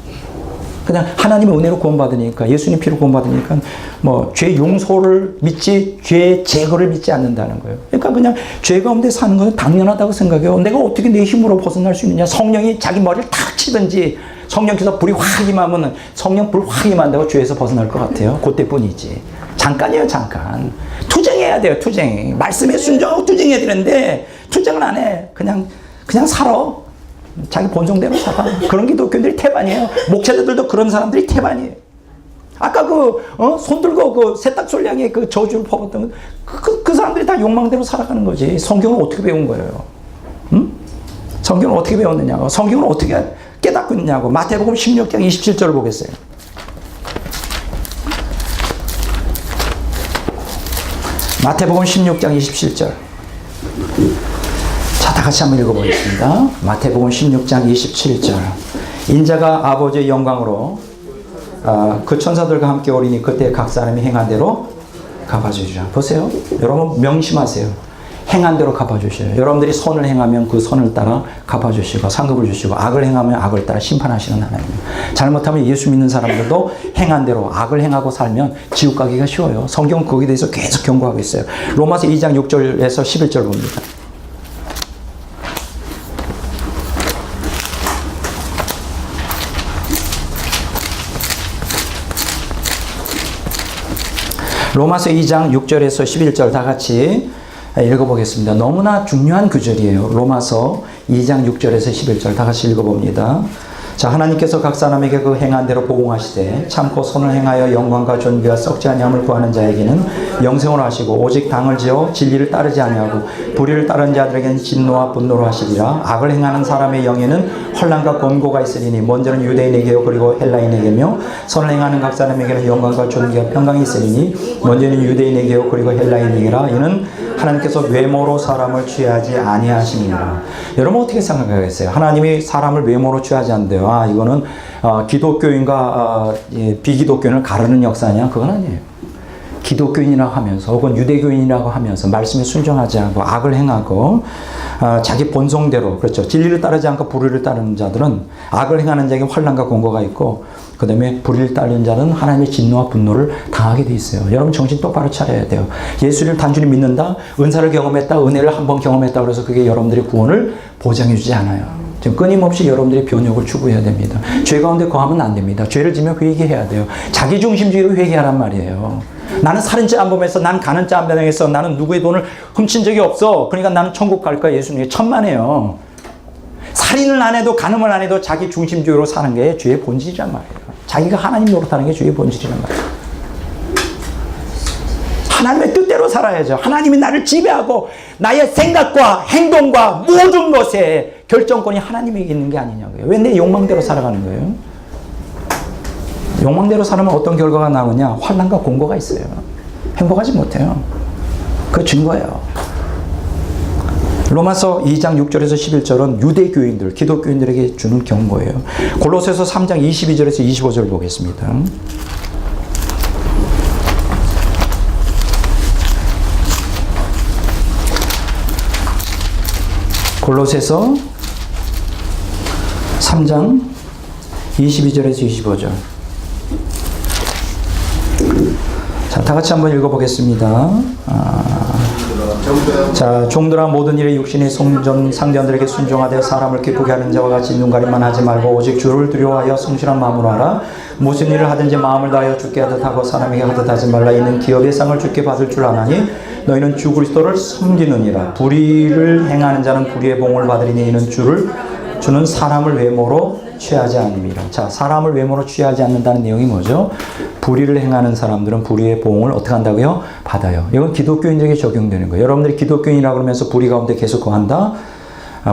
S1: 그냥 하나님의 은혜로 구원받으니까, 예수님 피로 구원받으니까 뭐 죄 용서를 믿지 죄 제거를 믿지 않는다는 거예요. 그러니까 그냥 죄 가운데 사는 것은 당연하다고 생각해요. 내가 어떻게 내 힘으로 벗어날 수 있느냐. 성령이 자기 머리를 탁 치든지 성령께서 불이 확 임하면 성령 불 확 임한다고 죄에서 벗어날 것 같아요. 그때뿐이지. 잠깐이에요, 잠깐. 투쟁해야 돼요, 투쟁. 말씀에 순종하고 투쟁해야 되는데 투쟁을 안 해. 그냥 살아. 자기 본성대로 살아. 그런 기독교인들이 태반이에요. 목회자들도 그런 사람들이 태반이에요. 아까 손 들고 그 세탁소를 향해 그 저주를 퍼붓던 그 사람들이 다 욕망대로 살아가는 거지. 성경을 어떻게 배운 거예요? 응? 성경을 어떻게 배웠느냐고. 성경을 어떻게 깨닫고 있느냐고. 마태복음 16장 27절을 보겠어요. 마태복음 16장 27절. 자, 다 같이 한번 읽어보겠습니다. 마태복음 16장 27절. 인자가 아버지의 영광으로 그 천사들과 함께 오리니 그때 각 사람이 행한 대로 갚아주시라. 보세요. 여러분 명심하세요. 행한 대로 갚아주셔요. 여러분들이 선을 행하면 그 선을 따라 갚아주시고 상급을 주시고, 악을 행하면 악을 따라 심판하시는 하나님. 잘못하면 예수 믿는 사람들도 행한 대로 악을 행하고 살면 지옥 가기가 쉬워요. 성경은 거기에 대해서 계속 경고하고 있어요. 로마서 2장 6절에서 11절 봅니다. 로마서 2장 6절에서 11절 다 같이 읽어보겠습니다. 너무나 중요한 구절이에요. 로마서 2장 6절에서 11절 다 같이 읽어봅니다. 자, 하나님께서 각 사람에게 그 행한 대로 보응하시되 참고 선을 행하여 영광과 존귀와 썩지 아니함을 구하는 자에게는 영생을 하시고, 오직 당을 지어 진리를 따르지 아니하고 불의를 따르는 자들에게는 진노와 분노로 하시리라. 악을 행하는 사람의 영에는 혼란과 권고가 있으리니 먼저는 유대인에게요 그리고 헬라인에게며, 선을 행하는 각 사람에게는 영광과 존귀와 평강이 있으리니 먼저는 유대인에게요 그리고 헬라인에게라. 이는 하나님께서 외모로 사람을 취하지 아니하심이니라. 여러분 어떻게 생각하겠어요? 하나님이 사람을 외모로 취하지 않는데요. 이거는 기독교인과 비기독교인을 가르는 역사냐? 그건 아니에요. 기독교인이라고 하면서 혹은 유대교인이라고 하면서 말씀에 순종하지 않고 악을 행하고 자기 본성대로, 그렇죠, 진리를 따르지 않고 불의를 따르는 자들은, 악을 행하는 자에게 환난과 공고가 있고, 그 다음에 불의를 따르는 자는 하나님의 진노와 분노를 당하게 돼 있어요. 여러분 정신 똑바로 차려야 돼요. 예수를 단순히 믿는다, 은사를 경험했다, 은혜를 한번 경험했다 그래서 그게 여러분들의 구원을 보장해 주지 않아요. 지금 끊임없이 여러분들이 변혁을 추구해야 됩니다. 죄 가운데 거하면 안 됩니다. 죄를 지면 회개해야 돼요. 자기중심주의로 회개하란 말이에요. 나는 살인 죄 안 범했어. 나는 가는 죄 안 범했어. 나는 누구의 돈을 훔친 적이 없어. 그러니까 나는 천국 갈 거야. 예수님이 천만에요. 살인을 안 해도 간음을 안 해도 자기 중심주의로 사는 게 죄의 본질이란 말이에요. 자기가 하나님 노릇하는 게 죄의 본질이란 말이에요. 하나님의 뜻대로 살아야죠. 하나님이 나를 지배하고 나의 생각과 행동과 모든 것에 결정권이 하나님에게 있는 게 아니냐고요. 왜 내 욕망대로 살아가는 거예요? 욕망대로 살면 어떤 결과가 나오냐? 환난과 공고가 있어요. 행복하지 못해요. 그 증거예요. 로마서 2장 6절에서 11절은 유대교인들, 기독교인들에게 주는 경고예요. 골로새서 3장 22절에서 25절 보겠습니다. 골로새서 3장 22절에서 25절. 자, 다 같이 한번 읽어보겠습니다. 자, 종들아 모든 일에 육신의 상전들에게 순종하되 사람을 기쁘게 하는 자와 같이 눈가림만 하지 말고 오직 주를 두려워하여 성실한 마음으로 하라. 무슨 일을 하든지 마음을 다하여 주께 하듯 하고 사람에게 하듯 하지 말라. 이는 기업의 상을 주께 받을 줄 아나니 너희는 주 그리스도를 섬기느니라. 불의를 행하는 자는 불의의 봉을 받으리니 이는 주는 사람을 외모로 취하지 않습니다. 자, 사람을 외모로 취하지 않는다는 내용이 뭐죠? 불의를 행하는 사람들은 불의의 봉을 어떻게 한다고요? 받아요. 이건 기독교인들에게 적용되는 거예요. 여러분들이 기독교인이라 그러면서 불의 가운데 계속 거한다?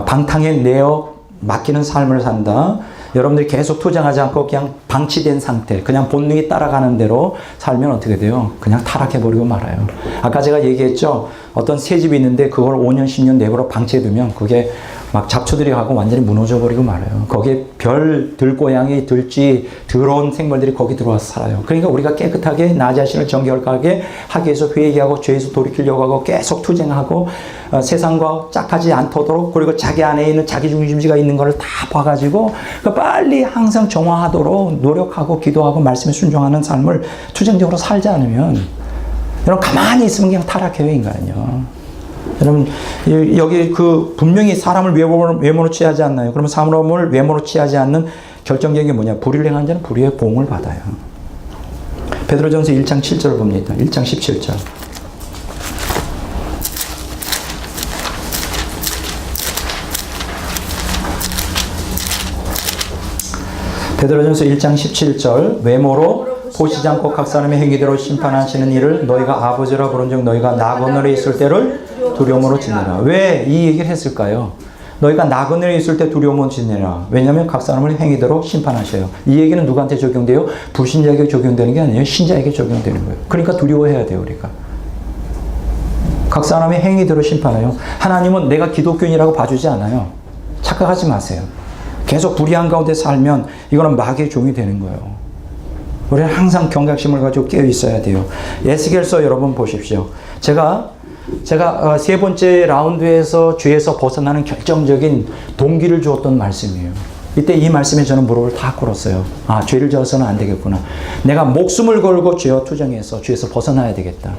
S1: 방탕에 내어 맡기는 삶을 산다? 여러분들이 계속 투쟁하지 않고 그냥 방치된 상태, 그냥 본능이 따라가는 대로 살면 어떻게 돼요? 그냥 타락해버리고 말아요. 아까 제가 얘기했죠? 어떤 새 집이 있는데 그걸 5년, 10년 내버려 방치해두면 그게 막 잡초들이 가고 완전히 무너져버리고 말아요. 거기에 별, 들고양이, 들쥐, 더러운 생물들이 거기 들어와서 살아요. 그러니까 우리가 깨끗하게 나 자신을 정결하게 하기 위해서 회개하고 죄에서 돌이키려고 하고 계속 투쟁하고 세상과 짝하지 않도록, 그리고 자기 안에 있는 자기 중심지가 있는 것을 다 봐가지고 빨리 항상 정화하도록 노력하고 기도하고 말씀에 순종하는 삶을 투쟁적으로 살지 않으면 여러분 가만히 있으면 그냥 타락해요, 인간은요. 여러분 여기 분명히 사람을 외모로 취하지 않나요? 그러면 사람을 외모로 취하지 않는 결정적인 게 뭐냐? 불의를 행한 자는 불의의 봉을 받아요. 베드로전서 1장 7절 봅니다. 1장 17절. 베드로전서 1장 17절. 외모로 보시지 않고 각 사람의 행위대로 심판하시는 일을 너희가 아버지라 부른즉 너희가 나그네에 있을 때를 두려움으로 지내라. 왜 이 얘기를 했을까요? 너희가 나그네에 있을 때 두려움으로 지내라. 왜냐하면 각 사람을 행위대로 심판하셔요. 이 얘기는 누구한테 적용돼요? 불신자에게 적용되는 게 아니에요. 신자에게 적용되는 거예요. 그러니까 두려워해야 돼요, 우리가. 각 사람의 행위대로 심판해요. 하나님은 내가 기독교인이라고 봐주지 않아요. 착각하지 마세요. 계속 불의한 가운데 살면 이거는 마귀의 종이 되는 거예요. 우리는 항상 경각심을 가지고 깨어 있어야 돼요. 에스겔서 여러분 보십시오. 제가 세 번째 라운드에서 죄에서 벗어나는 결정적인 동기를 주었던 말씀이에요. 이때 이 말씀에 저는 무릎을 다 꿇었어요. 아, 죄를 지어서는 안 되겠구나. 내가 목숨을 걸고 죄와 투쟁해서 죄에서 벗어나야 되겠다.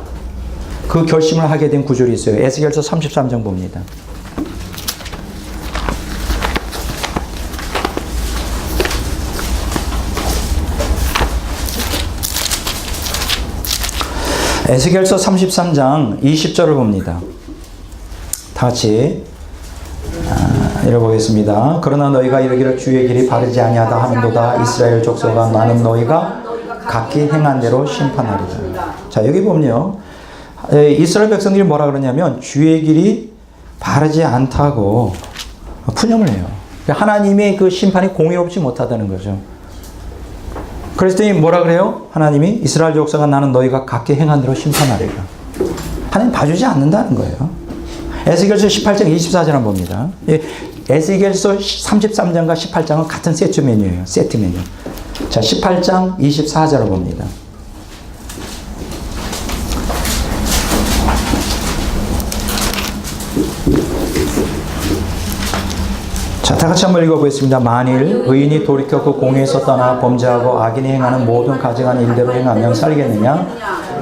S1: 그 결심을 하게 된 구절이 있어요. 에스겔서 33장 봅니다. 에스겔서 33장 20절을 봅니다. 다 같이 읽어보겠습니다. 그러나 너희가 이르기를 주의 길이 바르지 아니하다 하는도다. 이스라엘 족속아, 나는 너희가 각기 행한 대로 심판하리라. 자, 여기 보면요, 이스라엘 백성들이 뭐라 그러냐면 주의 길이 바르지 않다고 푸념을 해요. 하나님의 그 심판이 공의롭지 못하다는 거죠. 그랬더니 뭐라 그래요? 하나님이 이스라엘 족속아, 나는 너희가 각기 행한 대로 심판하리라. 하나님 봐주지 않는다는 거예요. 에스겔서 18장 24절 한번 봅니다. 에스겔서 33장과 18장은 같은 세트 메뉴예요. 세트 메뉴. 자, 18장 24절을 봅니다. 자, 다 같이 한번 읽어보겠습니다. 만일 의인이 돌이켜 그 공의에서 떠나 범죄하고 악인이 행하는 모든 가증한 일대로 행하면 살겠느냐?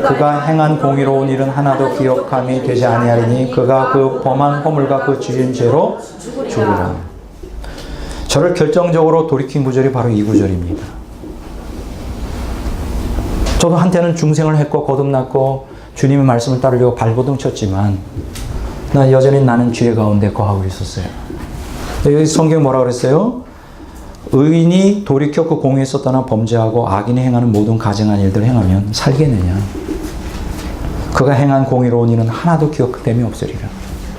S1: 그가 행한 공의로운 일은 하나도 기억함이 되지 아니하리니 그가 그 범한 허물과 그 지은 죄로 죽으리라. 저를 결정적으로 돌이킨 구절이 바로 이 구절입니다. 저도 한때는 중생을 했고 거듭났고 주님의 말씀을 따르려고 발버둥 쳤지만 여전히 나는 죄 가운데 거하고 있었어요. 여기 성경에 뭐라 그랬어요? 의인이 돌이켜 그 공의에서 떠나 범죄하고 악인이 행하는 모든 가증한 일들을 행하면 살겠느냐? 그가 행한 공의로운 일은 하나도 기억됨이 없으리라.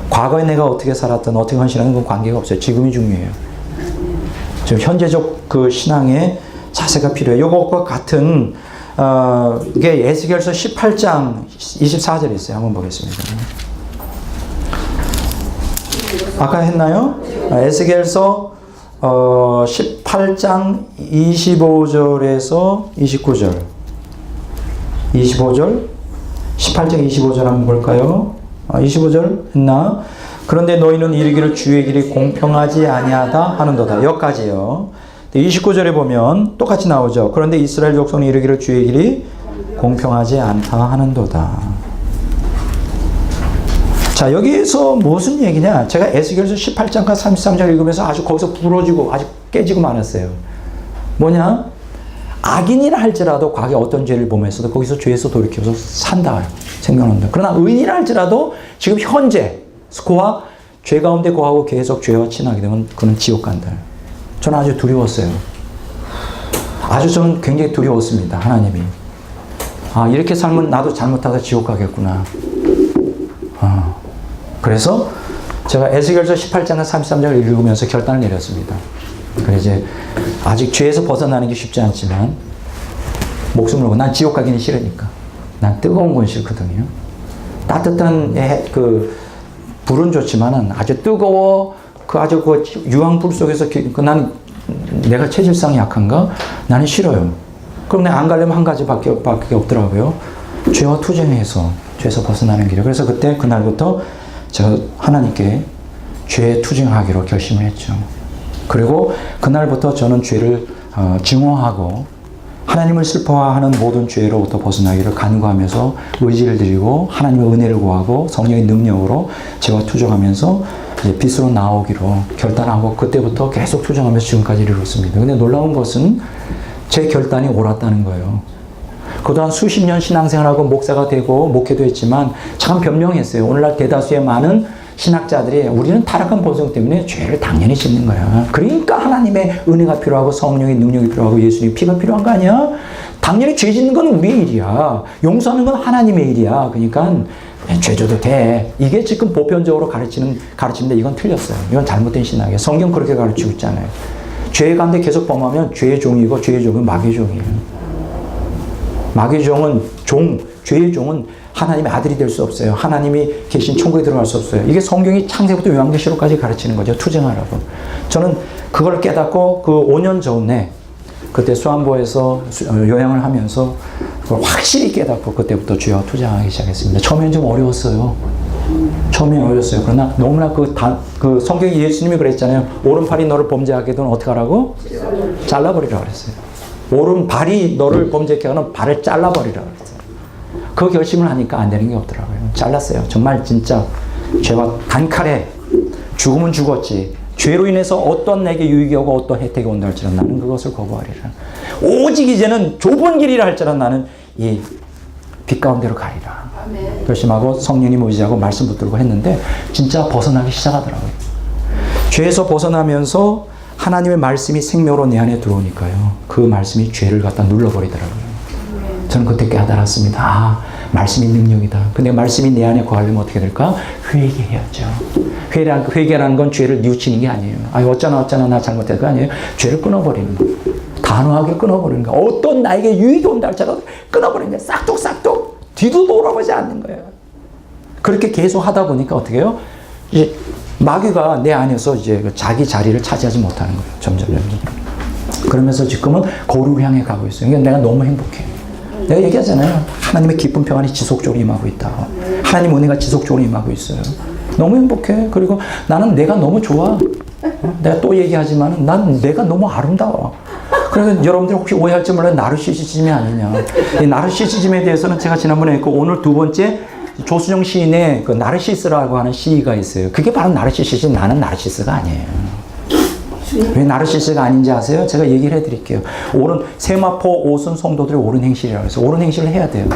S1: 과거에 내가 어떻게 살았든 어떻게 헌신하는 건 관계가 없어요. 지금이 중요해요. 지금 현재적 그 신앙의 자세가 필요해요. 이것과 같은 이게 에스겔서 18장 24절에 있어요. 한번 보겠습니다. 아까 했나요? 에스겔서 18장 25절에서 29절 18장 25절 한번 볼까요? 25절 했나? 그런데 너희는 이르기를 주의 길이 공평하지 아니하다 하는도다. 여기까지요. 29절에 보면 똑같이 나오죠. 그런데 이스라엘 족속은 이르기를 주의 길이 공평하지 않다 하는도다. 자, 여기에서 무슨 얘기냐? 제가 에스겔서 18장과 33장 읽으면서 아주 거기서 부러지고 아주 깨지고 말았어요. 뭐냐? 악인이라 할지라도 과거에 어떤 죄를 범했어도 거기서 죄에서 돌이켜서 산다. 생명한다. 그러나 의인이라 할지라도 지금 현재 그와 죄 가운데 거하고 계속 죄와 친하게 되면 그는 지옥 간다. 저는 아주 두려웠어요. 아주 저는 굉장히 두려웠습니다. 하나님이. 아, 이렇게 살면 나도 잘못하다 지옥 가겠구나. 그래서 제가 에스겔서 18장과 33장을 읽으면서 결단을 내렸습니다. 그래서 이제 아직 죄에서 벗어나는 게 쉽지 않지만 목숨을 걸고 난 지옥 가기는 싫으니까. 난 뜨거운 건 싫거든요. 따뜻한 불은 좋지만은 아주 뜨거워 아주 유황불 속에서 나는 내가 체질상이 약한가? 나는 싫어요. 그럼 내가 안 가려면 한 가지밖에 없더라고요. 죄와 투쟁해서 죄에서 벗어나는 길이에요. 그래서 그날부터 제가 하나님께 죄에 투쟁하기로 결심을 했죠. 그리고 그날부터 저는 죄를 증오하고 하나님을 슬퍼하는 모든 죄로부터 벗어나기를 간구하면서 의지를 드리고 하나님의 은혜를 구하고 성령의 능력으로 죄와 투쟁하면서 이제 빛으로 나오기로 결단하고 그때부터 계속 투쟁하면서 지금까지 이르렀습니다. 근데 놀라운 것은 제 결단이 옳았다는 거예요. 그동안 수십 년 신앙생활하고 목사가 되고 목회도 했지만 참 변명했어요. 오늘날 대다수의 많은 신학자들이 우리는 타락한 본성 때문에 죄를 당연히 짓는 거야. 그러니까 하나님의 은혜가 필요하고 성령의 능력이 필요하고 예수님의 피가 필요한 거 아니야? 당연히 죄 짓는 건 우리의 일이야. 용서하는 건 하나님의 일이야. 그러니까 죄 져도 돼. 이게 지금 보편적으로 가르치는데 이건 틀렸어요. 이건 잘못된 신학이에요. 성경 그렇게 가르치고 있잖아요. 죄 가운데 계속 범하면 죄의 종이고 죄의 종은 마귀의 종이에요. 마귀의 종은 죄의 종은 하나님의 아들이 될 수 없어요. 하나님이 계신 천국에 들어갈 수 없어요. 이게 성경이 창세부터 요한계시록까지 가르치는 거죠. 투쟁하라고. 저는 그걸 깨닫고 그 5년 전에 그때 수안보에서 요양을 하면서 그걸 확실히 깨닫고 그때부터 죄와 투쟁하기 시작했습니다. 처음에는 좀 어려웠어요. 그러나 너무나 그 성경에 예수님이 그랬잖아요. 오른팔이 너를 범죄하게 되면 어떻게 하라고? 잘라버리라 그랬어요. 오른발이 너를 범죄케 하는 발을 잘라버리라 그랬어요. 그 결심을 하니까 안 되는 게 없더라고요. 잘랐어요. 정말 진짜 죄와 단칼에 죽으면 죽었지. 죄로 인해서 어떤 내게 유익이 오고 어떤 혜택이 온다 할지라도 나는 그것을 거부하리라. 오직 이제는 좁은 길이라 할지라도 나는 이 빛 가운데로 가리라. 아멘. 결심하고 성령님 의지하고 말씀 붙들고 했는데 진짜 벗어나기 시작하더라고요. 죄에서 벗어나면서 하나님의 말씀이 생명으로 내 안에 들어오니까요. 그 말씀이 죄를 갖다 눌러버리더라고요. 저는 그때 깨달았습니다. 아, 말씀이 능력이다. 근데 말씀이 내 안에 거하려면 어떻게 될까? 회개해야죠. 회개라는 건 죄를 뉘우치는 게 아니에요. 아, 어쩌나 나 잘못된 거 아니에요. 죄를 끊어버리는 거. 단호하게 끊어버리는 거. 어떤 나에게 유익이 온다 할지라도 끊어버리는 거예요. 싹둑 뒤도 돌아보지 않는 거예요. 그렇게 계속 하다 보니까 어떻게 해요? 이제 마귀가 내 안에서 이제 자기 자리를 차지하지 못하는 거예요. 점점. 그러면서 지금은 거룩을 향해 가고 있어요. 그러니까 내가 너무 행복해. 내가 얘기하잖아요. 하나님의 기쁜 평안이 지속적으로 임하고 있다. 하나님 은혜가 지속적으로 임하고 있어요. 너무 행복해. 그리고 나는 내가 너무 좋아. 내가 또 얘기하지만 난 내가 너무 아름다워. 그래서 여러분들 혹시 오해할지 몰라요. 나르시시즘이 아니냐. 이 나르시시즘에 대해서는 제가 지난번에 했고 오늘 두 번째 조수정 시인의 그 나르시스라고 하는 시가 있어요. 그게 바로 나르시시즘. 나는 나르시스가 아니에요. 왜 나르시스가 아닌지 아세요? 제가 얘기를 해드릴게요. 세마포 오순 성도들의 옳은 행실이라고 해서 옳은 행실을 해야 돼요.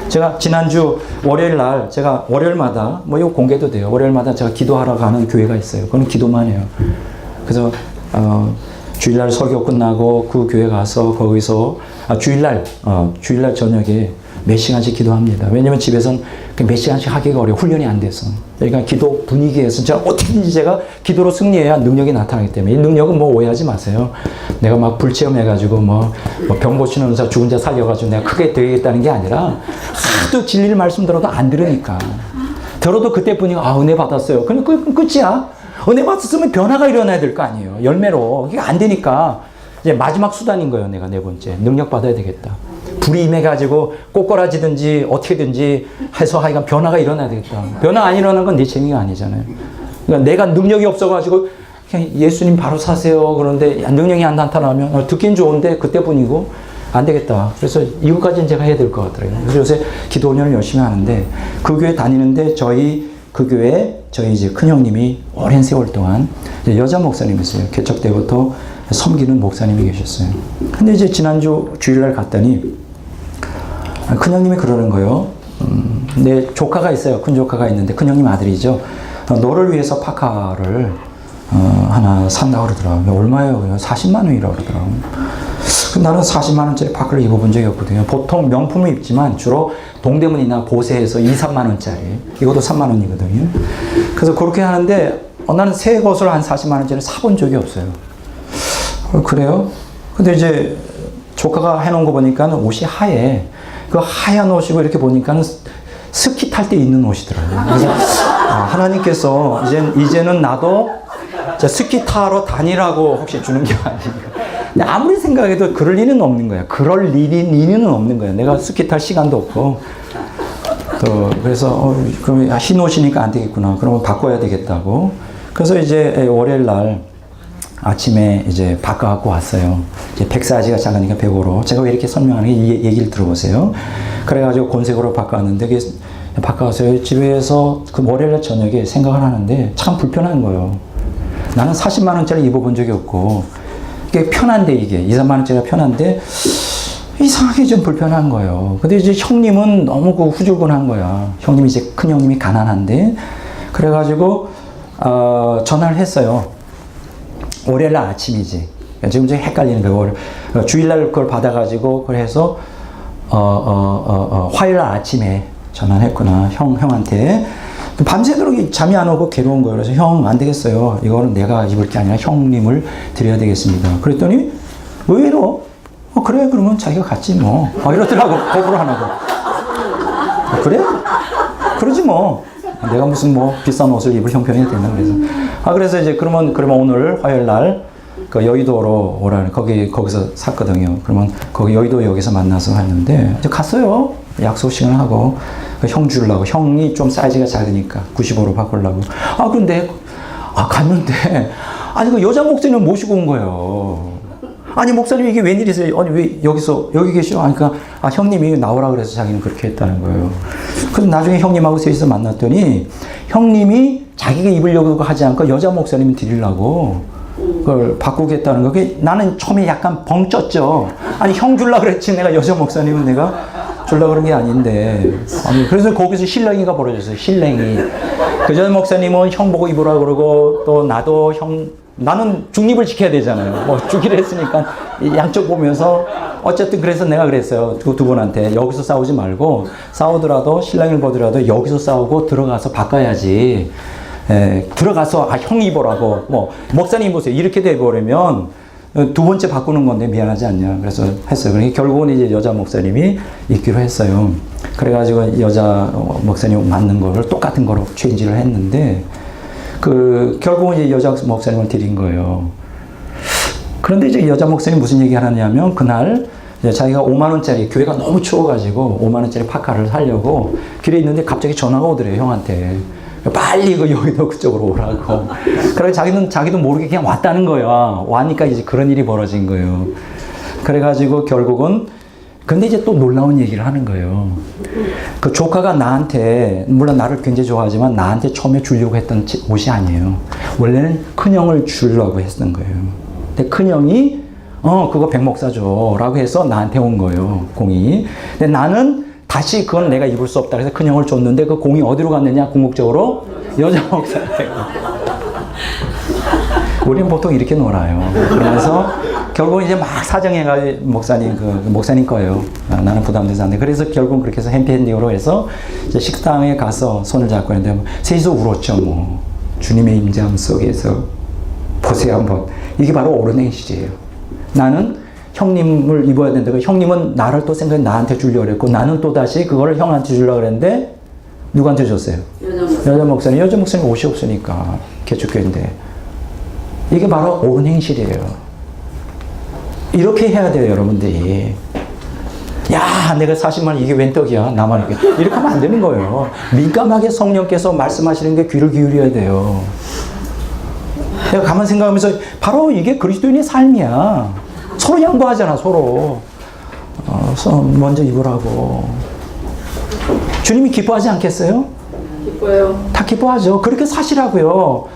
S1: 제가 지난주 월요일 날 제가 월요일마다 이거 공개도 돼요. 월요일마다 제가 기도하러 가는 교회가 있어요. 그건 기도만 해요. 그래서 주일날 설교 끝나고 그 교회 가서 거기서 주일날 저녁에 몇 시간씩 기도합니다. 왜냐면 집에서는 몇 시간씩 하기가 어려워. 훈련이 안 돼서. 그러니까 기도 분위기에서 제가 어떻게든지 제가 기도로 승리해야 능력이 나타나기 때문에 이 능력은 오해하지 마세요. 내가 막 불체험해가지고 병 고치는 의사 죽은 자 살려가지고 내가 크게 되겠다는 게 아니라 하도 진리를 말씀 들어도 안 들으니까. 들어도 그때 분위기가 은혜 받았어요. 그럼 끝이야. 은혜 받았으면 변화가 일어나야 될 거 아니에요. 열매로. 이게 안 되니까 이제 마지막 수단인 거예요. 내가 네 번째. 능력 받아야 되겠다. 불이 임해가지고 꼬꾸라지든지 어떻게든지 해서 하여간 변화가 일어나야 되겠다. 변화 안 일어나는 건 내 책임이 아니잖아요. 그러니까 내가 능력이 없어가지고 그냥 예수님 바로 사세요. 그런데 능력이 안 나타나면 듣긴 좋은데 그때뿐이고 안 되겠다. 그래서 이거까지는 제가 해야 될 것 같더라고요. 그래서 요새 기도 훈련을 열심히 하는데 그 교회 다니는데 저희 그 교회 저희 이제 큰형님이 오랜 세월 동안 여자 목사님이었어요. 개척 때부터 섬기는 목사님이 계셨어요. 근데 이제 지난주 주일날 갔더니 큰형님이 그러는 거예요. 내 조카가 있어요. 큰 조카가 있는데 큰형님 아들이죠. 너를 위해서 파카를 하나 산다고 그러더라고요. 얼마예요? 40만 원이라고 그러더라고요. 나는 40만 원짜리 파카를 입어본 적이 없거든요. 보통 명품을 입지만 주로 동대문이나 보세에서 2, 3만 원짜리. 이것도 3만 원이거든요. 그래서 그렇게 하는데 나는 새 것을 한 40만 원짜리 사본 적이 없어요. 그래요? 근데 이제 조카가 해놓은 거 보니까 옷이 하얘. 그 하얀 옷이고 이렇게 보니까는 스키 탈 때 입는 옷이더라고요. 그래서 하나님께서 이제는 나도 스키 타러 다니라고 혹시 주는 게 아닌가. 근데 아무리 생각해도 그럴 리는 없는 거야. 그럴 리는 없는 거야. 내가 스키 탈 시간도 없고. 그래서 그럼 흰 옷이니까 안 되겠구나. 그러면 바꿔야 되겠다고. 그래서 이제 월요일 날 아침에 이제 바꿔갖고 왔어요. 이제 140가 작으니까 105로. 제가 왜 이렇게 설명하는 게 이 얘기를 들어보세요. 그래가지고 곤색으로 바꿔왔는데, 바꿔왔어요. 집에서 그 월요일 저녁에 생각을 하는데 참 불편한 거예요. 나는 40만원짜리 입어본 적이 없고, 이게 편한데 이게, 2, 3만원짜리가 편한데, 이상하게 좀 불편한 거예요. 근데 이제 형님은 너무 후줄근한 거야. 형님이 이제 큰 형님이 가난한데, 그래가지고, 전화를 했어요. 월요일날 아침이지. 지금 이제 헷갈리는 거예요. 주일날 그걸 받아가지고, 그래서, 화요일날 아침에 전화를 했구나. 형한테. 밤새도록 잠이 안 오고 괴로운 거예요. 그래서 형, 안 되겠어요. 이거는 내가 입을 게 아니라 형님을 드려야 되겠습니다. 그랬더니, 의외로, 그래, 그러면 자기가 갔지 뭐. 이러더라고. 거부를 안 하고. 그래? 그러지 뭐. 내가 무슨 뭐 비싼 옷을 입을 형편이 됐나 그래서. 그래서 이제 그러면 오늘 화요일 날 그 여의도로 오라는 거기서 샀거든요. 그러면 거기 여의도역에서 만나서 했는데 이제 갔어요. 약속 시간 하고 형 주려고. 형이 좀 사이즈가 작으니까 95로 바꾸려고. 근데 갔는데 아니 그 여자 목사님을 모시고 온 거예요. 아니 목사님 이게 웬일이세요? 아니 왜 여기 계시오? 그러니까 형님이 나오라 그래서 자기는 그렇게 했다는 거예요. 그래서 나중에 형님하고 셋이서 만났더니 형님이 자기가 입으려고 하지 않고 여자 목사님 드리려고 그걸 바꾸겠다는 거. 나는 처음에 약간 벙쪘죠. 아니 형 줄라 그랬지 내가 여자 목사님은 내가 줄라 그런 게 아닌데. 그래서 거기서 실랭이가 벌어졌어요. 실랭이. 그 여자 목사님은 형 보고 입으라 그러고 또 나도 나는 중립을 지켜야 되잖아요. 뭐 주기로 했으니까 양쪽 보면서 어쨌든 그래서 내가 그랬어요. 두 분한테 여기서 싸우지 말고 싸우더라도 신랑을 보더라도 여기서 싸우고 들어가서 바꿔야지. 들어가서 형 입으라고 뭐 목사님 보세요. 이렇게 돼버리면 두 번째 바꾸는 건데 미안하지 않냐. 그래서 했어요. 그러니까 결국은 이제 여자 목사님이 입기로 했어요. 그래가지고 여자 목사님 맞는 거를 똑같은 거로 체인지를 했는데 결국은 이제 여자 목사님을 드린 거예요. 그런데 이제 여자 목사님 무슨 얘기 하냐면 그날 자기가 5만원짜리 교회가 너무 추워가지고 5만원짜리 파카를 사려고 길에 있는데 갑자기 전화가 오더래요. 형한테. 빨리 여의도 그쪽으로 오라고. 그래서 자기도 모르게 그냥 왔다는 거야. 와니까 이제 그런 일이 벌어진 거예요. 그래가지고 결국은 근데 이제 또 놀라운 얘기를 하는 거예요. 그 조카가 나한테, 물론 나를 굉장히 좋아하지만 나한테 처음에 주려고 했던 옷이 아니에요. 원래는 큰형을 주려고 했던 거예요. 근데 큰형이, 그거 백목사 줘. 라고 해서 나한테 온 거예요. 공이. 근데 나는 다시 그건 내가 입을 수 없다. 그래서 큰형을 줬는데 그 공이 어디로 갔느냐? 궁극적으로 여자 목사한테. 우리는 보통 이렇게 놀아요. 그러면서 결국 이제 막 사정해가지고 목사님 거예요. 나는 부담돼서 안 돼. 그래서 결국 그렇게 해서 해피엔딩으로 해서 이제 식당에 가서 손을 잡고 했는데 셋이서 울었죠. 뭐 주님의 임재함 속에서 보세요 한번. 이게 바로 옳은 행실이에요. 나는 형님을 입어야 된다고. 형님은 나를 또 생각해 나한테 주려고 그랬고 나는 또 다시 그거를 형한테 주려고 그랬는데 누구한테 줬어요? 여자 목사님. 여자 목사님 옷이 없으니까 개축교인데. 이게 바로 옳은 행실이에요. 이렇게 해야 돼요, 여러분들이. 야, 내가 40만 이게 웬 떡이야, 나만 이렇게 하면 안 되는 거예요. 민감하게 성령께서 말씀하시는 게 귀를 기울여야 돼요. 내가 가만 생각하면서 바로 이게 그리스도인의 삶이야. 서로 양보하잖아, 서로. 먼저 입으라고. 주님이 기뻐하지 않겠어요?
S2: 기뻐요.
S1: 다 기뻐하죠. 그렇게 사시라고요.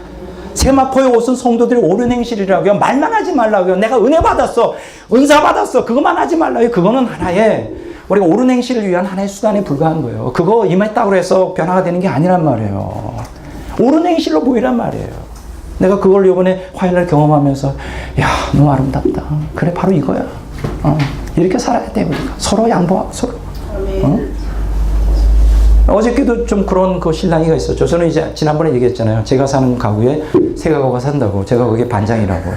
S1: 세마포의 옷은 성도들이 옳은 행실이라고요. 말만 하지 말라고요. 내가 은혜 받았어. 은사 받았어. 그것만 하지 말라고요. 그거는 하나의 우리가 옳은 행실을 위한 하나의 수단에 불과한 거예요. 그거 임했다고 해서 변화가 되는 게 아니란 말이에요. 옳은 행실로 보이란 말이에요. 내가 그걸 이번에 화요일날 경험하면서 야 너무 아름답다. 그래 바로 이거야. 이렇게 살아야 돼 우리가. 서로 양보하고 서로. 어저께도 좀 그런 그 신랑이가 있었죠. 저는 이제 지난번에 얘기했잖아요. 제가 사는 가구에 새 가구가 산다고. 제가 거기에 반장이라고.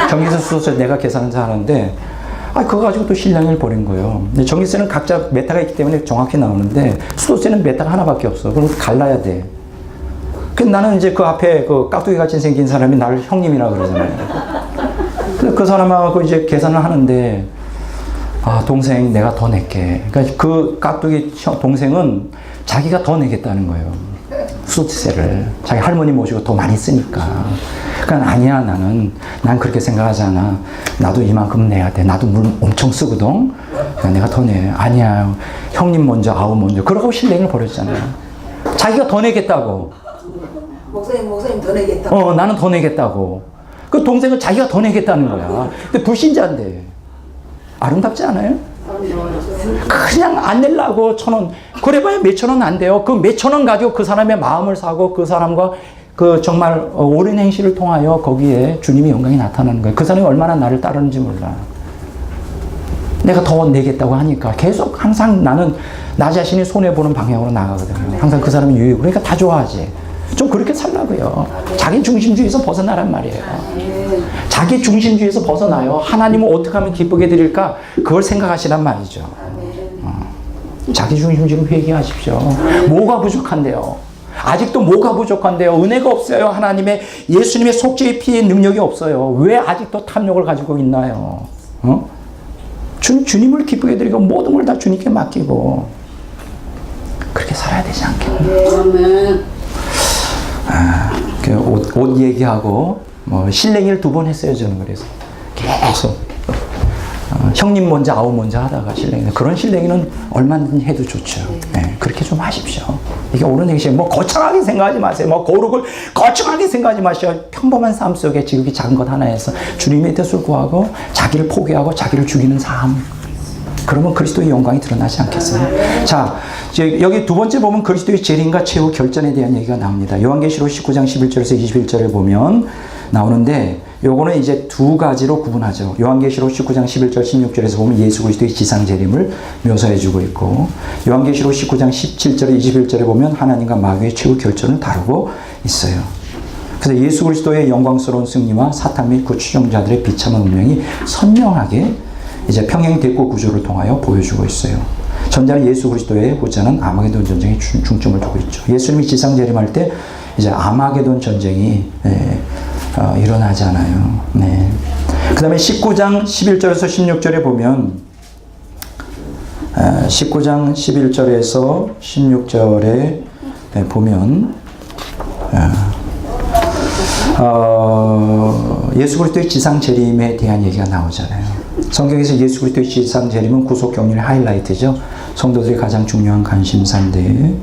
S1: 전기세 수도세 내가 계산해서 하는데 그거 가지고 또 신랑을 벌인 거예요. 근데 전기세는 각자 메타가 있기 때문에 정확히 나오는데 수도세는 메타가 하나밖에 없어. 그럼 갈라야 돼. 나는 이제 그 앞에 그 깍두기 같이 생긴 사람이 나를 형님이라 그러잖아요. 근데 그 사람하고 이제 계산을 하는데 동생 내가 더 낼게. 그러니까 그 깍두기 동생은 자기가 더 내겠다는 거예요. 수도세를. 자기 할머니 모시고 더 많이 쓰니까. 그러니까 아니야 난 그렇게 생각하지 않아. 나도 이만큼 내야 돼. 나도 물 엄청 쓰거든. 그러니까 내가 더 내. 아니야 형님 먼저 아우 먼저. 그러고 실랭이를 벌였잖아요. 자기가 더 내겠다고.
S2: 목사님 더 내겠다고.
S1: 나는 더 내겠다고. 그 동생은 자기가 더 내겠다는 거야. 근데 불신자인데. 아름답지 않아요? 그냥 안 내려고 1,000원. 그래봐야 몇천 원 안 돼요. 그 몇천 원 가지고 그 사람의 마음을 사고 그 사람과 그 정말 옳은 행실을 통하여 거기에 주님의 영광이 나타나는 거예요. 그 사람이 얼마나 나를 따르는지 몰라. 내가 더 내겠다고 하니까 계속 항상 나는 나 자신이 손해보는 방향으로 나가거든요. 항상 그 사람이 유익. 그러니까 다 좋아하지. 좀 그렇게 살라고요. 자기 중심주의에서 벗어나란 말이에요. 자기 중심주의에서 벗어나요. 하나님을 어떻게 하면 기쁘게 드릴까? 그걸 생각하시란 말이죠. 자기 중심주의를 회개하십시오. 뭐가 부족한데요? 아직도 뭐가 부족한데요? 은혜가 없어요. 하나님의 예수님의 속죄의 피의 능력이 없어요. 왜 아직도 탐욕을 가지고 있나요? 주님을 기쁘게 드리고 모든 걸 다 주님께 맡기고 그렇게 살아야 되지 않겠나? 옷 얘기하고 실랭이를 2번 했어요. 저는 그래서 계속 형님 먼저 아우 먼저 하다가 실랭이. 그런 실랭이는 얼마든지 해도 좋죠. 네, 그렇게 좀 하십시오. 이게 옳은 행실. 거창하게 생각하지 마세요. 거룩을 거창하게 생각하지 마시오. 평범한 삶 속에 지극히 작은 것 하나에서 주님의 뜻을 구하고 자기를 포기하고 자기를 죽이는 삶. 그러면 그리스도의 영광이 드러나지 않겠어요? 자, 여기 2번째 보면 그리스도의 재림과 최후 결전에 대한 얘기가 나옵니다. 요한계시록 19장 11절에서 21절에 보면 나오는데 요거는 이제 2가지로 구분하죠. 요한계시록 19장 11절 16절에서 보면 예수 그리스도의 지상 재림을 묘사해 주고 있고 요한계시록 19장 17절 21절에 보면 하나님과 마귀의 최후 결전을 다루고 있어요. 그래서 예수 그리스도의 영광스러운 승리와 사탄 및 그 추종자들의 비참한 운명이 선명하게 이제 평행 대국 구조를 통하여 보여주고 있어요. 전자는 예수 그리스도의 후자는 아마게돈 전쟁에 중점을 두고 있죠. 예수님이 지상 재림할 때 이제 아마게돈 전쟁이 일어나잖아요. 네. 그 다음에 19장 11절에서 16절에 보면 19장 11절에서 16절에 보면 예수 그리스도의 지상 재림에 대한 얘기가 나오잖아요. 성경에서 예수 그리스도의 지상 재림은 구속 경륜의 하이라이트죠. 성도들이 가장 중요한 관심사인데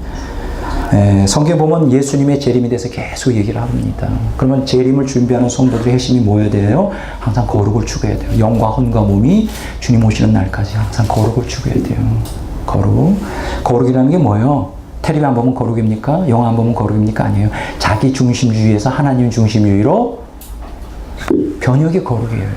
S1: 성경에 보면 예수님의 재림에 대해서 계속 얘기를 합니다. 그러면 재림을 준비하는 성도들의 핵심이 뭐여야 돼요? 항상 거룩을 추구해야 돼요. 영과 혼과 몸이 주님 오시는 날까지 항상 거룩을 추구해야 돼요. 거룩이라는 게 뭐예요? 텔레비 안 보면 거룩입니까? 영화 안 보면 거룩입니까? 아니에요. 자기 중심주의에서 하나님 중심주의로 변혁이 거룩이에요.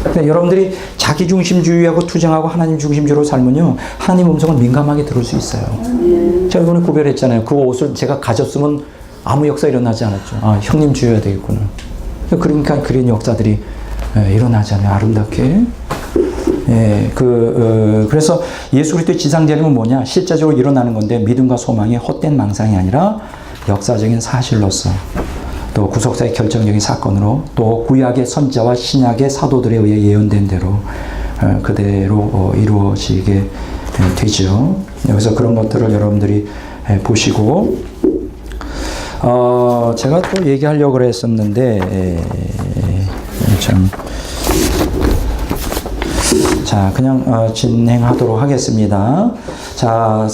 S1: 근데 여러분들이 자기 중심주의하고 투쟁하고 하나님 중심주의로 살면요, 하나님 음성을 민감하게 들을 수 있어요. 제가 이번에 구별했잖아요. 그 옷을 제가 가졌으면 아무 역사 일어나지 않았죠. 형님 주여야 되겠구나. 그러니까 그런 역사들이 일어나잖아요. 아름답게. 그래서 예수 그리스도의 지상 재림은 뭐냐? 실제적으로 일어나는 건데 믿음과 소망이 헛된 망상이 아니라 역사적인 사실로서 또 구속사의 결정적인 사건으로 또 구약의 선지자와 신약의 사도들에 의해 예언된 대로 그대로 이루어지게 되죠. 여기서 그런 것들을 여러분들이 보시고 제가 또 얘기하려고 했었는데 자, 그냥 진행하도록 하겠습니다. 자,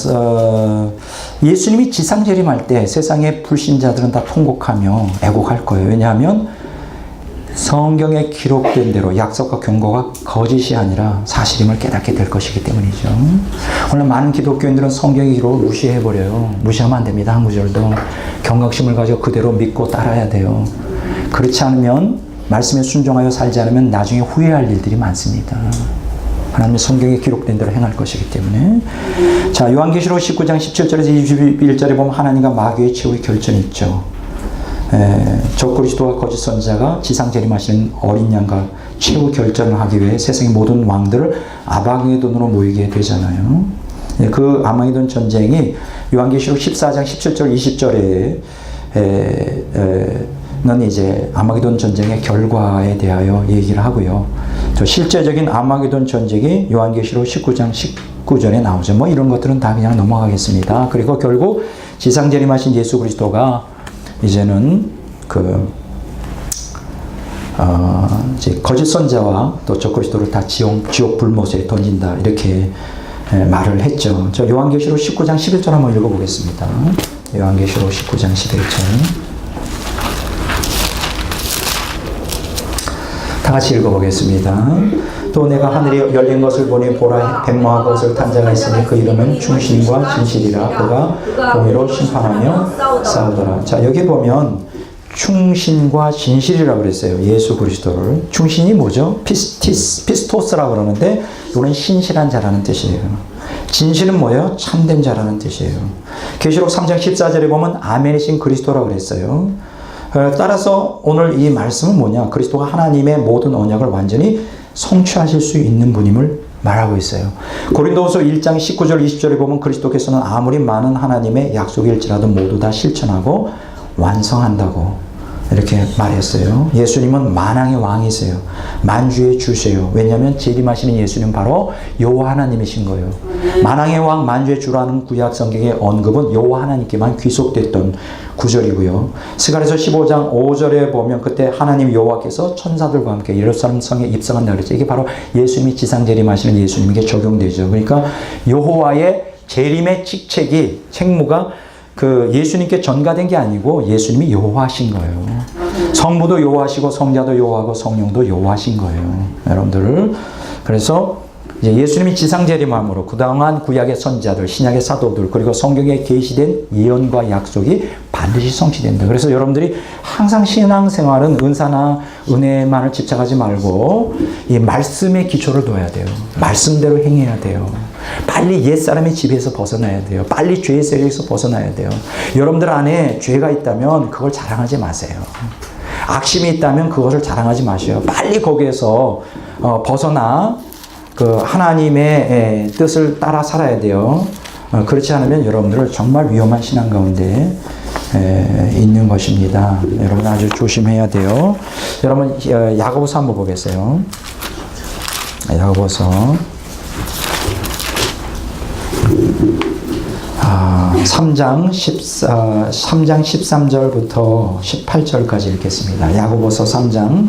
S1: 예수님이 지상 재림할 때 세상의 불신자들은 다 통곡하며 애곡할 거예요. 왜냐하면 성경에 기록된 대로 약속과 경고가 거짓이 아니라 사실임을 깨닫게 될 것이기 때문이죠. 오늘 많은 기독교인들은 성경의 기록을 무시해버려요. 무시하면 안 됩니다. 한 구절도. 경각심을 가지고 그대로 믿고 따라야 돼요. 그렇지 않으면, 말씀에 순종하여 살지 않으면 나중에 후회할 일들이 많습니다. 하나님의 성경에 기록된 대로 행할 것이기 때문에. 자, 요한계시록 19장 17절에서 21절에 보면 하나님과 마귀의 최후의 결전이 있죠. 적그리스도와 거짓 선지자가 지상 재림하시는 어린 양과 최후 결전을 하기 위해 세상의 모든 왕들을 아마게돈으로 모이게 되잖아요. 그 아마게돈 전쟁이 요한계시록 14장 17절 20절에는 이제 아마게돈 전쟁의 결과에 대하여 얘기를 하고요. 저 실제적인 아마게돈 전쟁이 요한계시록 19장 19절에 나오죠. 뭐 이런 것들은 다 그냥 넘어가겠습니다. 그리고 결국 지상 재림하신 예수 그리스도가 이제는 이제 거짓 선자와 또 적그리스도를 다 지옥 불못에 던진다, 이렇게 말을 했죠. 저 요한계시록 19장 11절 한번 읽어보겠습니다. 요한계시록 19장 11절. 다 같이 읽어보겠습니다. 또 내가 하늘이 열린 것을 보니 보라 백마와 것을 탄 자가 있으니 그 이름은 충신과 진실이라. 그가 공의로 심판하며 싸우더라. 자, 여기 보면 충신과 진실이라고 그랬어요. 예수 그리스도를. 충신이 뭐죠? 피스토스라고 그러는데 이거는 신실한 자라는 뜻이에요. 진실은 뭐예요? 참된 자라는 뜻이에요. 계시록 3장 14절에 보면 아멘이신 그리스도라고 그랬어요. 따라서 오늘 이 말씀은 뭐냐? 그리스도가 하나님의 모든 언약을 완전히 성취하실 수 있는 분임을 말하고 있어요. 고린도후서 1장 19절 20절에 보면 그리스도께서는 아무리 많은 하나님의 약속일지라도 모두 다 실천하고 완성한다고 이렇게 말했어요. 예수님은 만왕의 왕이세요. 만주의 주세요. 왜냐하면 재림하시는 예수님은 바로 여호와 하나님이신 거예요. 만왕의 왕 만주의 주라는 구약 성경의 언급은 여호와 하나님께만 귀속됐던 구절이고요. 스가랴서 15장 5절에 보면 그때 하나님 여호와께서 천사들과 함께 예루살렘 성에 입성한다 그랬죠. 이게 바로 예수님이 지상 재림하시는 예수님에게 적용되죠. 그러니까 여호와의 재림의 책무가 예수님께 전가된 게 아니고 예수님이 여호와신 거예요. 성부도 여호와시고 성자도 여호와고 성령도 여호와신 거예요. 여러분들. 그래서 이제 예수님이 지상 재림함으로 그동안 구약의 선지자들, 신약의 사도들, 그리고 성경에 계시된 예언과 약속이 반드시 성취된다. 그래서 여러분들이 항상 신앙생활은 은사나 은혜만을 집착하지 말고 이 말씀의 기초를 둬야 돼요. 말씀대로 행해야 돼요. 빨리 옛사람의 지배에서 벗어나야 돼요. 빨리 죄의 세력에서 벗어나야 돼요. 여러분들 안에 죄가 있다면 그걸 자랑하지 마세요. 악심이 있다면 그것을 자랑하지 마세요. 빨리 거기에서 벗어나 하나님의 뜻을 따라 살아야 돼요. 그렇지 않으면 여러분들을 정말 위험한 신앙 가운데 있는 것입니다. 여러분 아주 조심해야 돼요. 여러분 야고보서 한번 보겠어요. 야고보서 3장 13절부터 18절까지 읽겠습니다. 야고보서 3장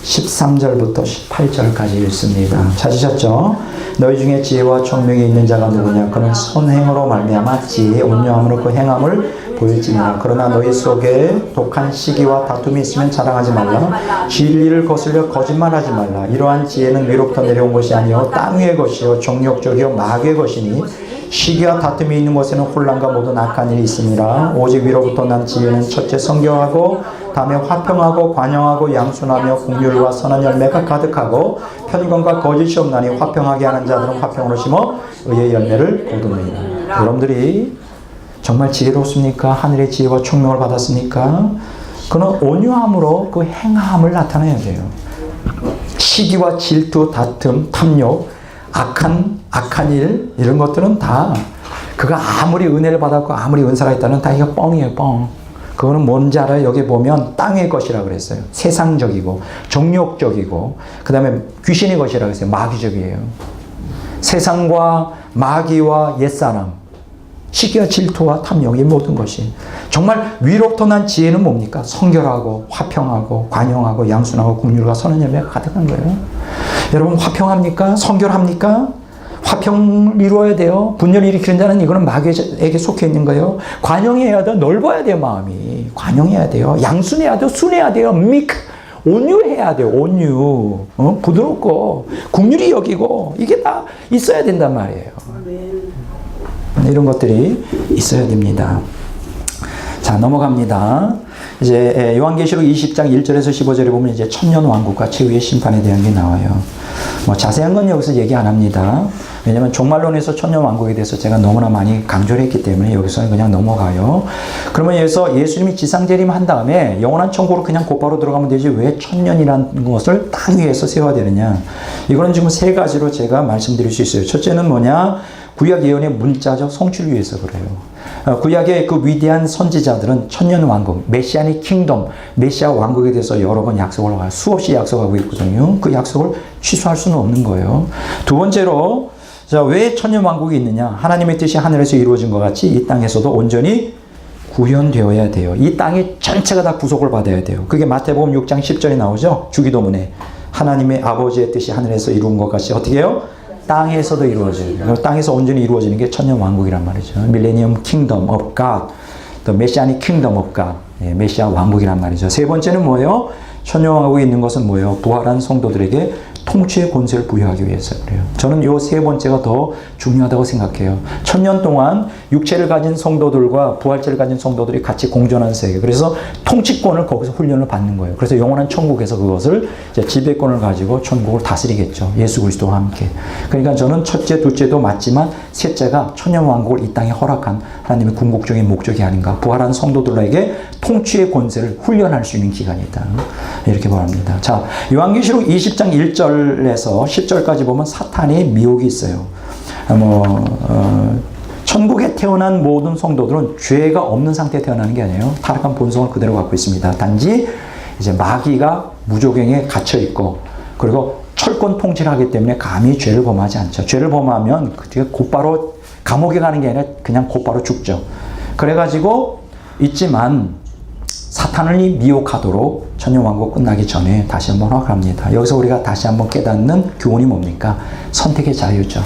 S1: 13절부터 18절까지 읽습니다. 찾으셨죠? 너희 중에 지혜와 총명이 있는 자가 누구냐? 그는 선행으로 말미암아 지혜의 온유함으로 그 행함을 보일지니라. 그러나 너희 속에 독한 시기와 다툼이 있으면 자랑하지 말라. 진리를 거슬려 거짓말하지 말라. 이러한 지혜는 위로부터 내려온 것이 아니요 땅 위의 것이요 정욕적이요 마귀의 것이니 시기와 다툼이 있는 곳에는 혼란과 모든 악한 일이 있으니라. 오직 위로부터 난 지혜는 첫째 성경하고 다음에 화평하고 관용하고 양순하며 긍휼과 선한 열매가 가득하고 편견과 거짓이 없나니 화평하게 하는 자들은 화평으로 심어 의의 열매를 거두느니라. 여러분들이 정말 지혜롭습니까? 하늘의 지혜와 총명을 받았습니까? 그는 온유함으로 그 행함을 나타내야 돼요. 시기와 질투, 다툼, 탐욕, 악한 일, 이런 것들은 다 그가 아무리 은혜를 받았고 아무리 은사가 있다는 다 이거 뻥이에요, 뻥. 그거는 뭔지 알아요? 여기 보면 땅의 것이라고 그랬어요. 세상적이고 정욕적이고 그 다음에 귀신의 것이라고 했어요. 마귀적이에요. 세상과 마귀와 옛사람, 시기와 질투와 탐욕, 이 모든 것이 정말 위로부터 난 지혜는 뭡니까? 성결하고 화평하고 관용하고 양순하고 긍휼과 선한 열매가 가득한 거예요. 여러분 화평합니까? 성결합니까? 화평을 이루어야 돼요. 분열을 일으키는 자는 이거는 마귀에게 속해 있는 거예요. 관용해야 돼요. 넓어야 돼요. 마음이. 관용해야 돼요. 양순해야 돼요. 순해야 돼요. 온유해야 돼요. 온유. 부드럽고 국률이 여기고 이게 다 있어야 된단 말이에요. 이런 것들이 있어야 됩니다. 자, 넘어갑니다. 이제 요한계시록 20장 1절에서 15절에 보면 이제 천년 왕국과 최후의 심판에 대한 게 나와요. 뭐 자세한 건 여기서 얘기 안 합니다. 왜냐면 종말론에서 천년 왕국에 대해서 제가 너무나 많이 강조를 했기 때문에 여기서는 그냥 넘어가요. 그러면 여기서 예수님이 지상재림한 다음에 영원한 천국으로 그냥 곧바로 들어가면 되지 왜 천년이라는 것을 땅 위에서 세워야 되느냐. 이거는 지금 세 가지로 제가 말씀드릴 수 있어요. 첫째는 뭐냐? 구약 예언의 문자적 성취를 위해서 그래요. 구약의 그 위대한 선지자들은 천년 왕국, 메시아닉 킹덤, 메시아 왕국에 대해서 여러 번 약속을 하고 수없이 약속하고 있거든요. 그 약속을 취소할 수는 없는 거예요. 두 번째로 자, 왜 천년 왕국이 있느냐? 하나님의 뜻이 하늘에서 이루어진 것 같이 이 땅에서도 온전히 구현되어야 돼요. 이 땅이 전체가 다 구속을 받아야 돼요. 그게 마태복음 6장 10절에 나오죠. 주기도문에 하나님의 아버지의 뜻이 하늘에서 이루은 것 같이 어떻게 해요? 땅에서도 이루어져요. 땅에서 온전히 이루어지는 게 천년 왕국이란 말이죠. 밀레니엄 킹덤 오브 갓, 또 메시아닉 킹덤 오브 갓, 메시아 왕국이란 말이죠. 세 번째는 뭐예요? 천년 왕국에 있는 것은 뭐예요? 부활한 성도들에게 통치의 권세를 부여하기 위해서 그래요. 저는 이 세 번째가 더 중요하다고 생각해요. 천년 동안 육체를 가진 성도들과 부활체를 가진 성도들이 같이 공존하는 세계. 그래서 통치권을 거기서 훈련을 받는 거예요. 그래서 영원한 천국에서 그것을 이제 지배권을 가지고 천국을 다스리겠죠. 예수 그리스도와 함께. 그러니까 저는 첫째, 둘째도 맞지만 셋째가 천년 왕국을 이 땅에 허락한 하나님의 궁극적인 목적이 아닌가. 부활한 성도들에게 통치의 권세를 훈련할 수 있는 기간이다. 이렇게 말합니다. 자, 요한계시록 20장 1절에서 10절까지 보면 사탄의 미혹이 있어요. 천국에 태어난 모든 성도들은 죄가 없는 상태에 태어나는 게 아니에요. 타락한 본성을 그대로 갖고 있습니다. 단지 이제 마귀가 무조경에 갇혀 있고 그리고 철권 통치를 하기 때문에 감히 죄를 범하지 않죠. 죄를 범하면 그게 곧바로 감옥에 가는 게 아니라 그냥 곧바로 죽죠. 그래가지고 있지만 사탄을 미혹하도록 천년왕국 끝나기 전에 다시 한번 허락합니다. 여기서 우리가 다시 한번 깨닫는 교훈이 뭡니까? 선택의 자유죠.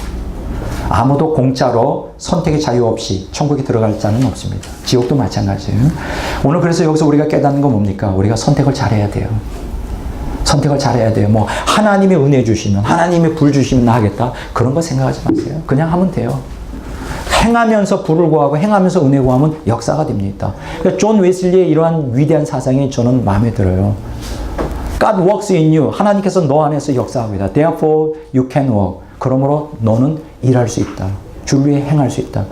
S1: 아무도 공짜로 선택의 자유 없이 천국에 들어갈 자는 없습니다. 지옥도 마찬가지예요. 오늘 그래서 여기서 우리가 깨닫는 건 뭡니까? 우리가 선택을 잘해야 돼요. 선택을 잘해야 돼요. 뭐 하나님의 은혜 주시면 하나님의 불 주시면 나 하겠다. 그런 거 생각하지 마세요. 그냥 하면 돼요. 행하면서 불을 구하고 행하면서 은혜 구하면 역사가 됩니다. 그러니까 존 웨슬리의 이러한 위대한 사상이 저는 마음에 들어요. God works in you. 하나님께서 너 안에서 역사하고 있다. Therefore you can work. 그러므로 너는 일할 수 있다. 주를 위해 행할 수 있다.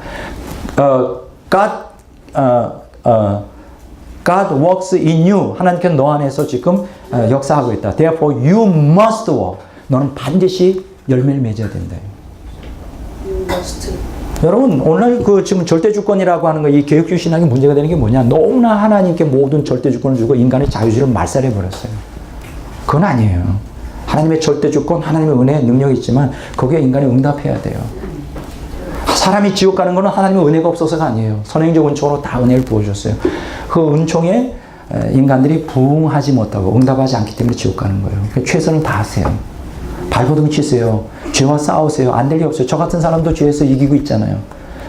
S1: God works in you. 하나님께서 너 안에서 지금 역사하고 있다. Therefore you must work. 너는 반드시 열매를 맺어야 된다.
S2: You must.
S1: 여러분 오늘 그 지금 절대주권이라고 하는 거 이 개혁주의 신학의 문제가 되는 게 뭐냐? 너무나 하나님께 모든 절대주권을 주고 인간의 자유주의를 말살해 버렸어요. 그건 아니에요. 하나님의 절대주권, 하나님의 은혜, 능력이 있지만 거기에 인간이 응답해야 돼요. 사람이 지옥 가는 거는 하나님의 은혜가 없어서가 아니에요. 선행적 은총으로 다 은혜를 부어줬어요. 그 은총에 인간들이 부응하지 못하고 응답하지 않기 때문에 지옥 가는 거예요. 그러니까 최선을 다하세요. 발버둥 치세요. 죄와 싸우세요. 안 될 리 없어요. 저 같은 사람도 죄에서 이기고 있잖아요.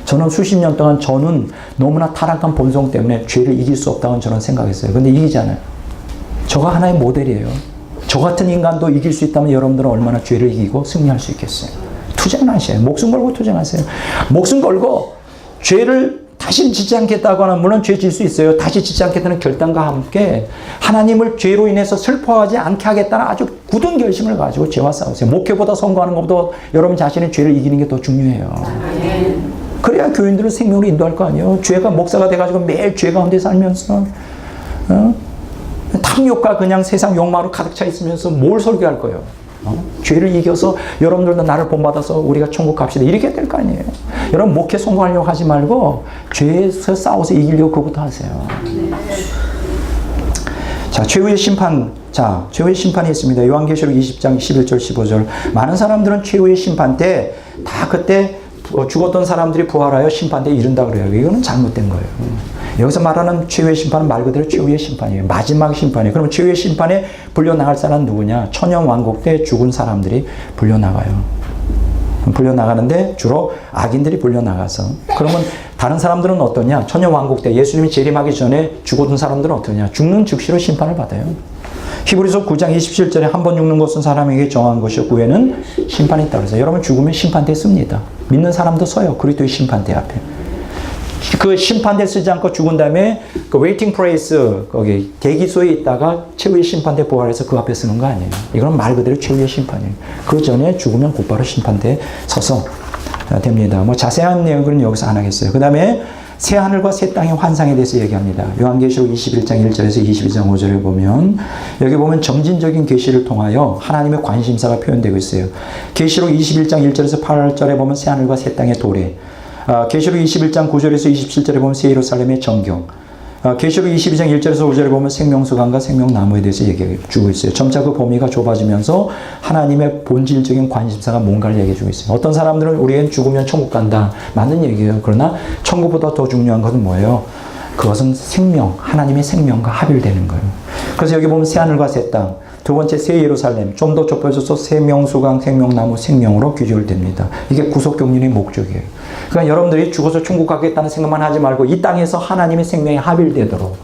S1: 저는 수십 년 동안 저는 너무나 타락한 본성 때문에 죄를 이길 수 없다고 저는 생각했어요. 근데 이기잖아요. 저가 하나의 모델이에요. 저 같은 인간도 이길 수 있다면 여러분들은 얼마나 죄를 이기고 승리할 수 있겠어요. 투쟁하세요. 목숨 걸고 투쟁하세요. 목숨 걸고 죄를 다시 짓지 않겠다고 하는, 물론 죄 질 수 있어요. 다시 짓지 않겠다는 결단과 함께 하나님을 죄로 인해서 슬퍼하지 않게 하겠다는 아주 굳은 결심을 가지고 죄와 싸우세요. 목회보다 선거하는 것보다 여러분 자신의 죄를 이기는 게 더 중요해요. 그래야 교인들을 생명으로 인도할 거 아니에요. 죄가 목사가 돼가지고 매일 죄 가운데 살면서 탐욕과 그냥 세상 욕망으로 가득 차 있으면서 뭘 설교할 거예요. 죄를 이겨서 여러분들도 나를 본받아서 우리가 천국 갑시다. 이렇게 될 거 아니에요. 여러분 목회 성공하려고 하지 말고 죄에서 싸워서 이기려고 그거부터 하세요. 자, 최후의 심판. 자, 최후의 심판이 있습니다. 요한계시록 20장 11절 15절. 많은 사람들은 최후의 심판 때 다 그때 죽었던 사람들이 부활하여 심판대에 이른다 그래요. 이거는 잘못된 거예요. 여기서 말하는 최후의 심판은 말 그대로 최후의 심판이에요. 마지막 심판이에요. 그럼 최후의 심판에 불려나갈 사람은 누구냐? 천년 왕국 때 죽은 사람들이 불려나가요. 불려나가는데 주로 악인들이 불려나가서. 그러면 다른 사람들은 어떠냐? 천년왕국 때 예수님이 재림하기 전에 죽어든 사람들은 어떠냐? 죽는 즉시로 심판을 받아요. 히브리서 9장 27절에 한 번 죽는 것은 사람에게 정한 것이었고 후에는 심판이 있다고 해서 여러분 죽으면 심판대 씁니다. 믿는 사람도 서요. 그리스도의 심판대 앞에. 그 심판대 쓰지 않고 죽은 다음에 그 웨이팅 프레이스 거기 대기소에 있다가 최후의 심판대 부활해서 그 앞에 쓰는 거 아니에요. 이건 말 그대로 최후의 심판이에요. 그 전에 죽으면 곧바로 심판대에 서서 됩니다. 뭐 자세한 내용은 여기서 안 하겠어요. 그 다음에 새 하늘과 새 땅의 환상에 대해서 얘기합니다. 요한계시록 21장 1절에서 22장 5절에 보면 여기 보면 점진적인 계시를 통하여 하나님의 관심사가 표현되고 있어요. 계시록 21장 1절에서 8절에 보면 새 하늘과 새 땅의 도래, 계시록 21장 9절에서 27절에 보면 새 예루살렘의 정경, 계시록 22장 1절에서 5절에 보면 생명수강과 생명나무에 대해서 얘기해 주고 있어요. 점차 그 범위가 좁아지면서 하나님의 본질적인 관심사가 뭔가를 얘기해 주고 있어요. 어떤 사람들은 우리는 죽으면 천국 간다. 맞는 얘기예요. 그러나 천국보다 더 중요한 것은 뭐예요? 그것은 생명, 하나님의 생명과 합일되는 거예요. 그래서 여기 보면 새하늘과 새 땅, 두 번째 새 예루살렘, 좀 더 좁혀져서 생명수강, 생명나무, 생명으로 규율됩니다. 이게 구속경륜의 목적이에요. 그러니까 여러분들이 죽어서 천국 가겠다는 생각만 하지 말고 이 땅에서 하나님의 생명이 합일되도록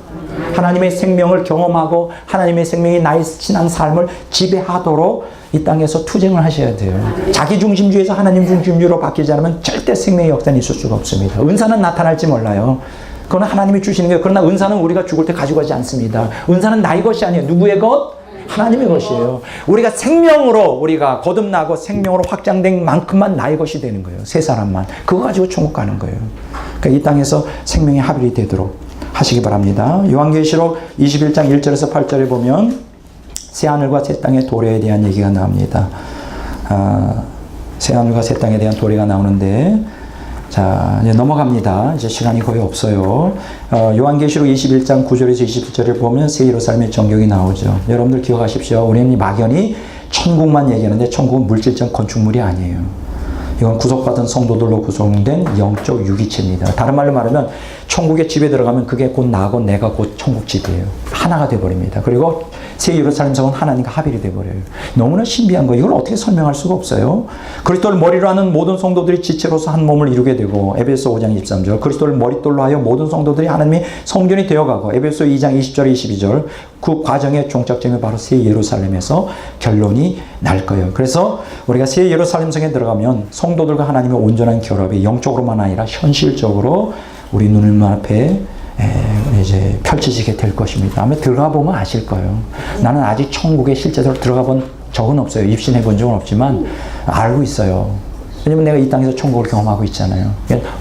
S1: 하나님의 생명을 경험하고 하나님의 생명이 나의 신앙 삶을 지배하도록 이 땅에서 투쟁을 하셔야 돼요. 자기 중심주의에서 하나님 중심주의로 바뀌지 않으면 절대 생명의 역사는 있을 수가 없습니다. 은사는 나타날지 몰라요. 그건 하나님이 주시는 거예요. 그러나 은사는 우리가 죽을 때 가지고 가지 않습니다. 은사는 나의 것이 아니에요. 누구의 것? 하나님의 것이에요. 우리가 생명으로 우리가 거듭나고 생명으로 확장된 만큼만 나의 것이 되는 거예요. 세 사람만. 그거 가지고 천국 가는 거예요. 그러니까 이 땅에서 생명의 합일이 되도록 하시기 바랍니다. 요한계시록 21장 1절에서 8절에 보면 새하늘과 새 땅의 도래에 대한 얘기가 나옵니다. 새하늘과 새 땅에 대한 도래가 나오는데 자, 이제 넘어갑니다. 이제 시간이 거의 없어요. 요한계시록 21장 9절에서 21절을 보면 새 예루살렘의 정경이 나오죠. 여러분들 기억하십시오. 우리는 막연히 천국만 얘기하는데 천국은 물질적 건축물이 아니에요. 이건 구속받은 성도들로 구성된 영적 유기체입니다. 다른 말로 말하면 천국의 집에 들어가면 그게 곧 나고 내가 곧 천국 집이에요. 하나가 돼버립니다. 그리고 새 예루살렘 성은 하나님과 합일이 돼버려요. 너무나 신비한 거. 이걸 어떻게 설명할 수가 없어요. 그리스도를 머리로 하는 모든 성도들이 지체로서 한 몸을 이루게 되고 에베소 5장 23절 그리스도를 머릿돌로 하여 모든 성도들이 하나님의 성전이 되어가고 에베소 2장 20절 22절 그 과정의 종착점이 바로 새 예루살렘에서 결론이 날 거예요. 그래서 우리가 새 예루살렘 성에 들어가면 성도들과 하나님의 온전한 결합이 영적으로만 아니라 현실적으로 우리 눈앞에 이제 펼쳐지게 될 것입니다. 아마 들어가 보면 아실 거예요. 나는 아직 천국에 실제로 들어가 본 적은 없어요. 입신해 본 적은 없지만 알고 있어요. 왜냐면 내가 이 땅에서 천국을 경험하고 있잖아요.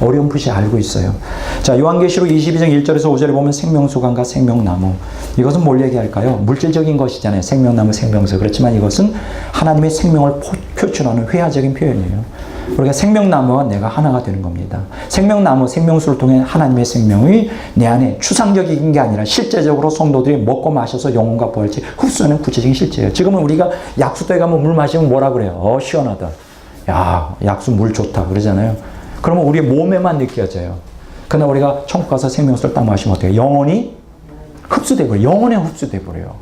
S1: 어렴풋이 알고 있어요. 자, 요한계시록 22장 1절에서 5절에 보면 생명수강과 생명나무. 이것은 뭘 얘기할까요? 물질적인 것이잖아요. 생명나무, 생명수. 그렇지만 이것은 하나님의 생명을 표출하는 회화적인 표현이에요. 우리가 생명나무와 내가 하나가 되는 겁니다. 생명나무, 생명수를 통해 하나님의 생명이 내 안에 추상적인 게 아니라 실제적으로 성도들이 먹고 마셔서 영혼과 부활체 흡수하는 구체적인 실제예요. 지금은 우리가 약수도에 가면 물 마시면 뭐라 그래요? 시원하다. 야, 약수 물 좋다 그러잖아요. 그러면 우리 몸에만 느껴져요. 그러나 우리가 천국 가서 생명수를 딱 마시면 어때요? 영혼이 흡수돼 버려요. 영혼에 흡수돼 버려요.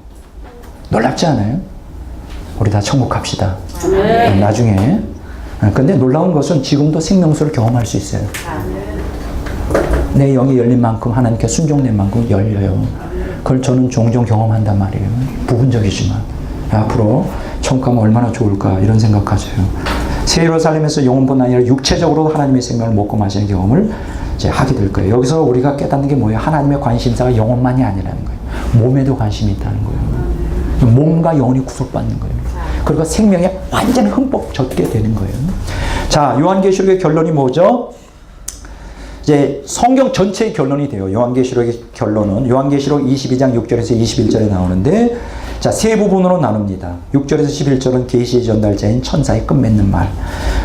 S1: 놀랍지 않아요? 우리 다 천국 갑시다. 나중에. 근데 놀라운 것은 지금도 생명수를 경험할 수 있어요. 내 영이 열린 만큼 하나님께 순종된 만큼 열려요. 그걸 저는 종종 경험한단 말이에요. 부분적이지만 앞으로 천국 가면 얼마나 좋을까 이런 생각하세요. 새 예루살렘에서 영혼뿐 아니라 육체적으로 하나님의 생명을 먹고 마시는 경험을 이제 하게 될 거예요. 여기서 우리가 깨닫는 게 뭐예요? 하나님의 관심사가 영혼만이 아니라는 거예요. 몸에도 관심이 있다는 거예요. 몸과 영혼이 구속받는 거예요. 그리고 생명에 완전 흠뻑 젖게 되는 거예요. 자, 요한계시록의 결론이 뭐죠? 이제 성경 전체의 결론이 돼요. 요한계시록의 결론은 요한계시록 22장 6절에서 21절에 나오는데 자, 세 부분으로 나눕니다. 6절에서 11절은 계시의 전달자인 천사의 끝맺는 말.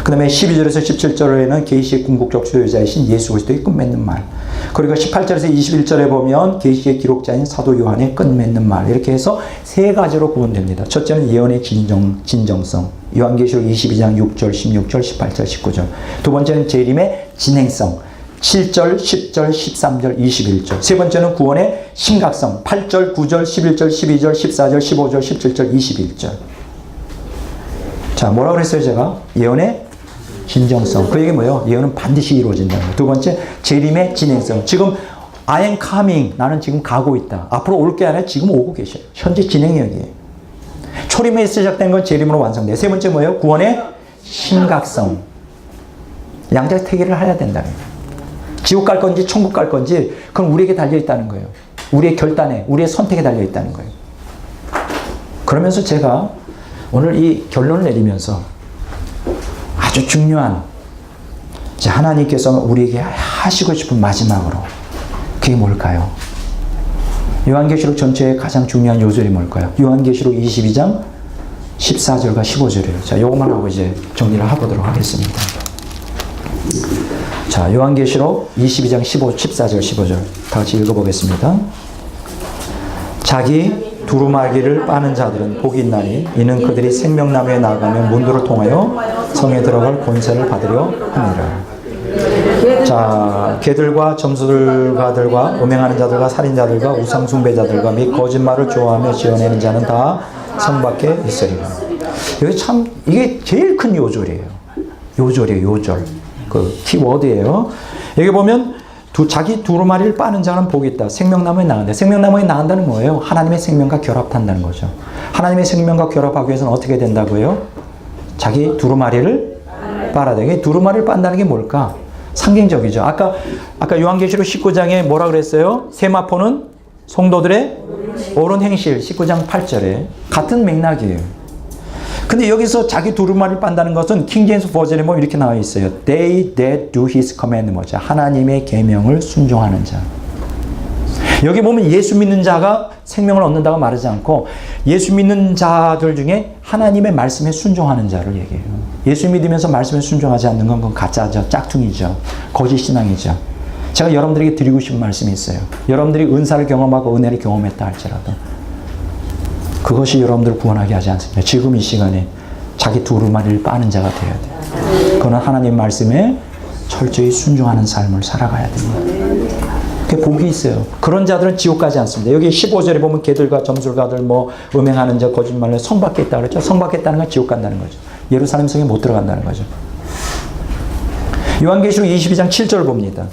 S1: 그 다음에 12절에서 17절에는 계시의 궁극적 수요자이신 예수 그리스도의 끝맺는 말. 그리고 18절에서 21절에 보면 계시의 기록자인 사도 요한의 끝맺는 말. 이렇게 해서 세 가지로 구분됩니다. 첫째는 예언의 진정성. 요한계시록 22장 6절, 16절, 18절, 19절. 두 번째는 재림의 진행성. 7절, 10절, 13절, 21절. 세 번째는 구원의 심각성. 8절, 9절, 11절, 12절, 14절, 15절, 17절, 21절. 자, 뭐라고 그랬어요, 제가? 예언의 진정성. 그 얘기 뭐예요? 예언은 반드시 이루어진다는 거예요. 두 번째, 재림의 진행성. 지금 I am coming. 나는 지금 가고 있다. 앞으로 올 게 아니라 지금 오고 계셔요. 현재 진행형이에요. 초림에 시작된 건 재림으로 완성돼요. 세 번째 뭐예요? 구원의 심각성. 양자 태기를 해야 된다는 거예요. 지옥 갈 건지 천국 갈 건지 그건 우리에게 달려 있다는 거예요. 우리의 결단에, 우리의 선택에 달려 있다는 거예요. 그러면서 제가 오늘 이 결론을 내리면서 아주 중요한 하나님께서 우리에게 하시고 싶은 마지막으로 그게 뭘까요? 요한계시록 전체의 가장 중요한 요절이 뭘까요? 요한계시록 22장 14절과 15절이에요. 자, 요것만 하고 이제 정리를 해보도록 하겠습니다. 자, 요한계시록 22장 14절, 15절. 다 같이 읽어보겠습니다. 자기 두루마기를 빠는 자들은 복이 있나니 이는 그들이 생명나무에 나아가며 문도를 통하여 성에 들어갈 권세를 받으려 합니다. 자, 개들과 점술가들과 음행하는 자들과 살인자들과 우상숭배자들과 및 거짓말을 좋아하며 지어내는 자는 다 성 밖에 있으리라. 여기 참 이게 제일 큰 요절이에요. 요절이에요. 요절. 그 키워드예요. 여기 보면 자기 두루마리를 빠는 자는 복이 있다. 생명나무에 나간다. 생명나무에 나간다는 뭐예요? 하나님의 생명과 결합한다는 거죠. 하나님의 생명과 결합하기 위해서는 어떻게 된다고요? 자기 두루마리를 빨아야 돼. 두루마리를 빤다는 게 뭘까? 상징적이죠. 아까 요한계시록 19장에 뭐라 그랬어요? 세마포는 성도들의 옳은 행실 19장 8절에 같은 맥락이에요. 근데 여기서 자기 두루마리를 빤다는 것은 킹제임스 버전에 보면 이렇게 나와 있어요. They that do his commandments. 하나님의 계명을 순종하는 자. 여기 보면 예수 믿는 자가 생명을 얻는다고 말하지 않고 예수 믿는 자들 중에 하나님의 말씀에 순종하는 자를 얘기해요. 예수 믿으면서 말씀에 순종하지 않는 건 그건 가짜죠. 짝퉁이죠. 거짓 신앙이죠. 제가 여러분들에게 드리고 싶은 말씀이 있어요. 여러분들이 은사를 경험하고 은혜를 경험했다 할지라도 그것이 여러분들을 구원하게 하지 않습니다. 지금 이 시간에 자기 두루마리를 빠는 자가 되어야 돼요. 그는 하나님 말씀에 철저히 순종하는 삶을 살아가야 됩니다. 그게 복이 있어요. 그런 자들은 지옥 가지 않습니다. 여기 15절에 보면 개들과 점술가들 음행하는 자 거짓말로 성 밖에 있다 그랬죠. 성 밖에 있다는 건 지옥 간다는 거죠. 예루살렘 성에 못 들어간다는 거죠. 요한계시록 22장 7절 봅니다.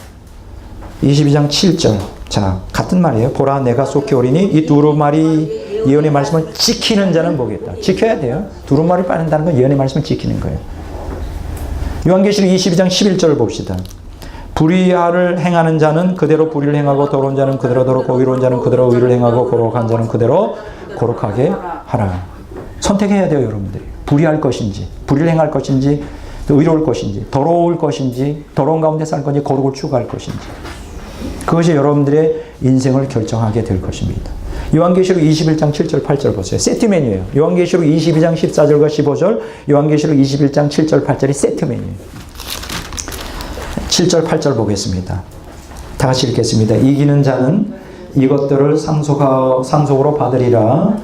S1: 22장 7절. 자, 같은 말이에요. 보라 내가 속히 오리니 이 두루마리 예언의 말씀을 지키는 자는 복이다. 지켜야 돼요. 두루마리 빠른다는 건 예언의 말씀을 지키는 거예요. 요한계시록 22장 11절을 봅시다. 불의를 행하는 자는 그대로 불의를 행하고 더러운 자는 그대로 더럽고 의로운 자는 그대로 의를 행하고 거룩한 자는 그대로 거룩하게 하라. 선택해야 돼요, 여러분들이. 불의할 것인지, 불의를 행할 것인지, 의로울 것인지, 더러울 것인지, 더러운 가운데 살 건지, 거룩을 추구할 것인지. 그것이 여러분들의 인생을 결정하게 될 것입니다. 요한계시록 21장 7절 8절 보세요. 세트 메뉴예요. 요한계시록 22장 14절과 15절, 요한계시록 21장 7절 8절이 세트 메뉴예요. 7절 8절 보겠습니다. 다 같이 읽겠습니다. 이기는 자는 이것들을 상속으로 받으리라.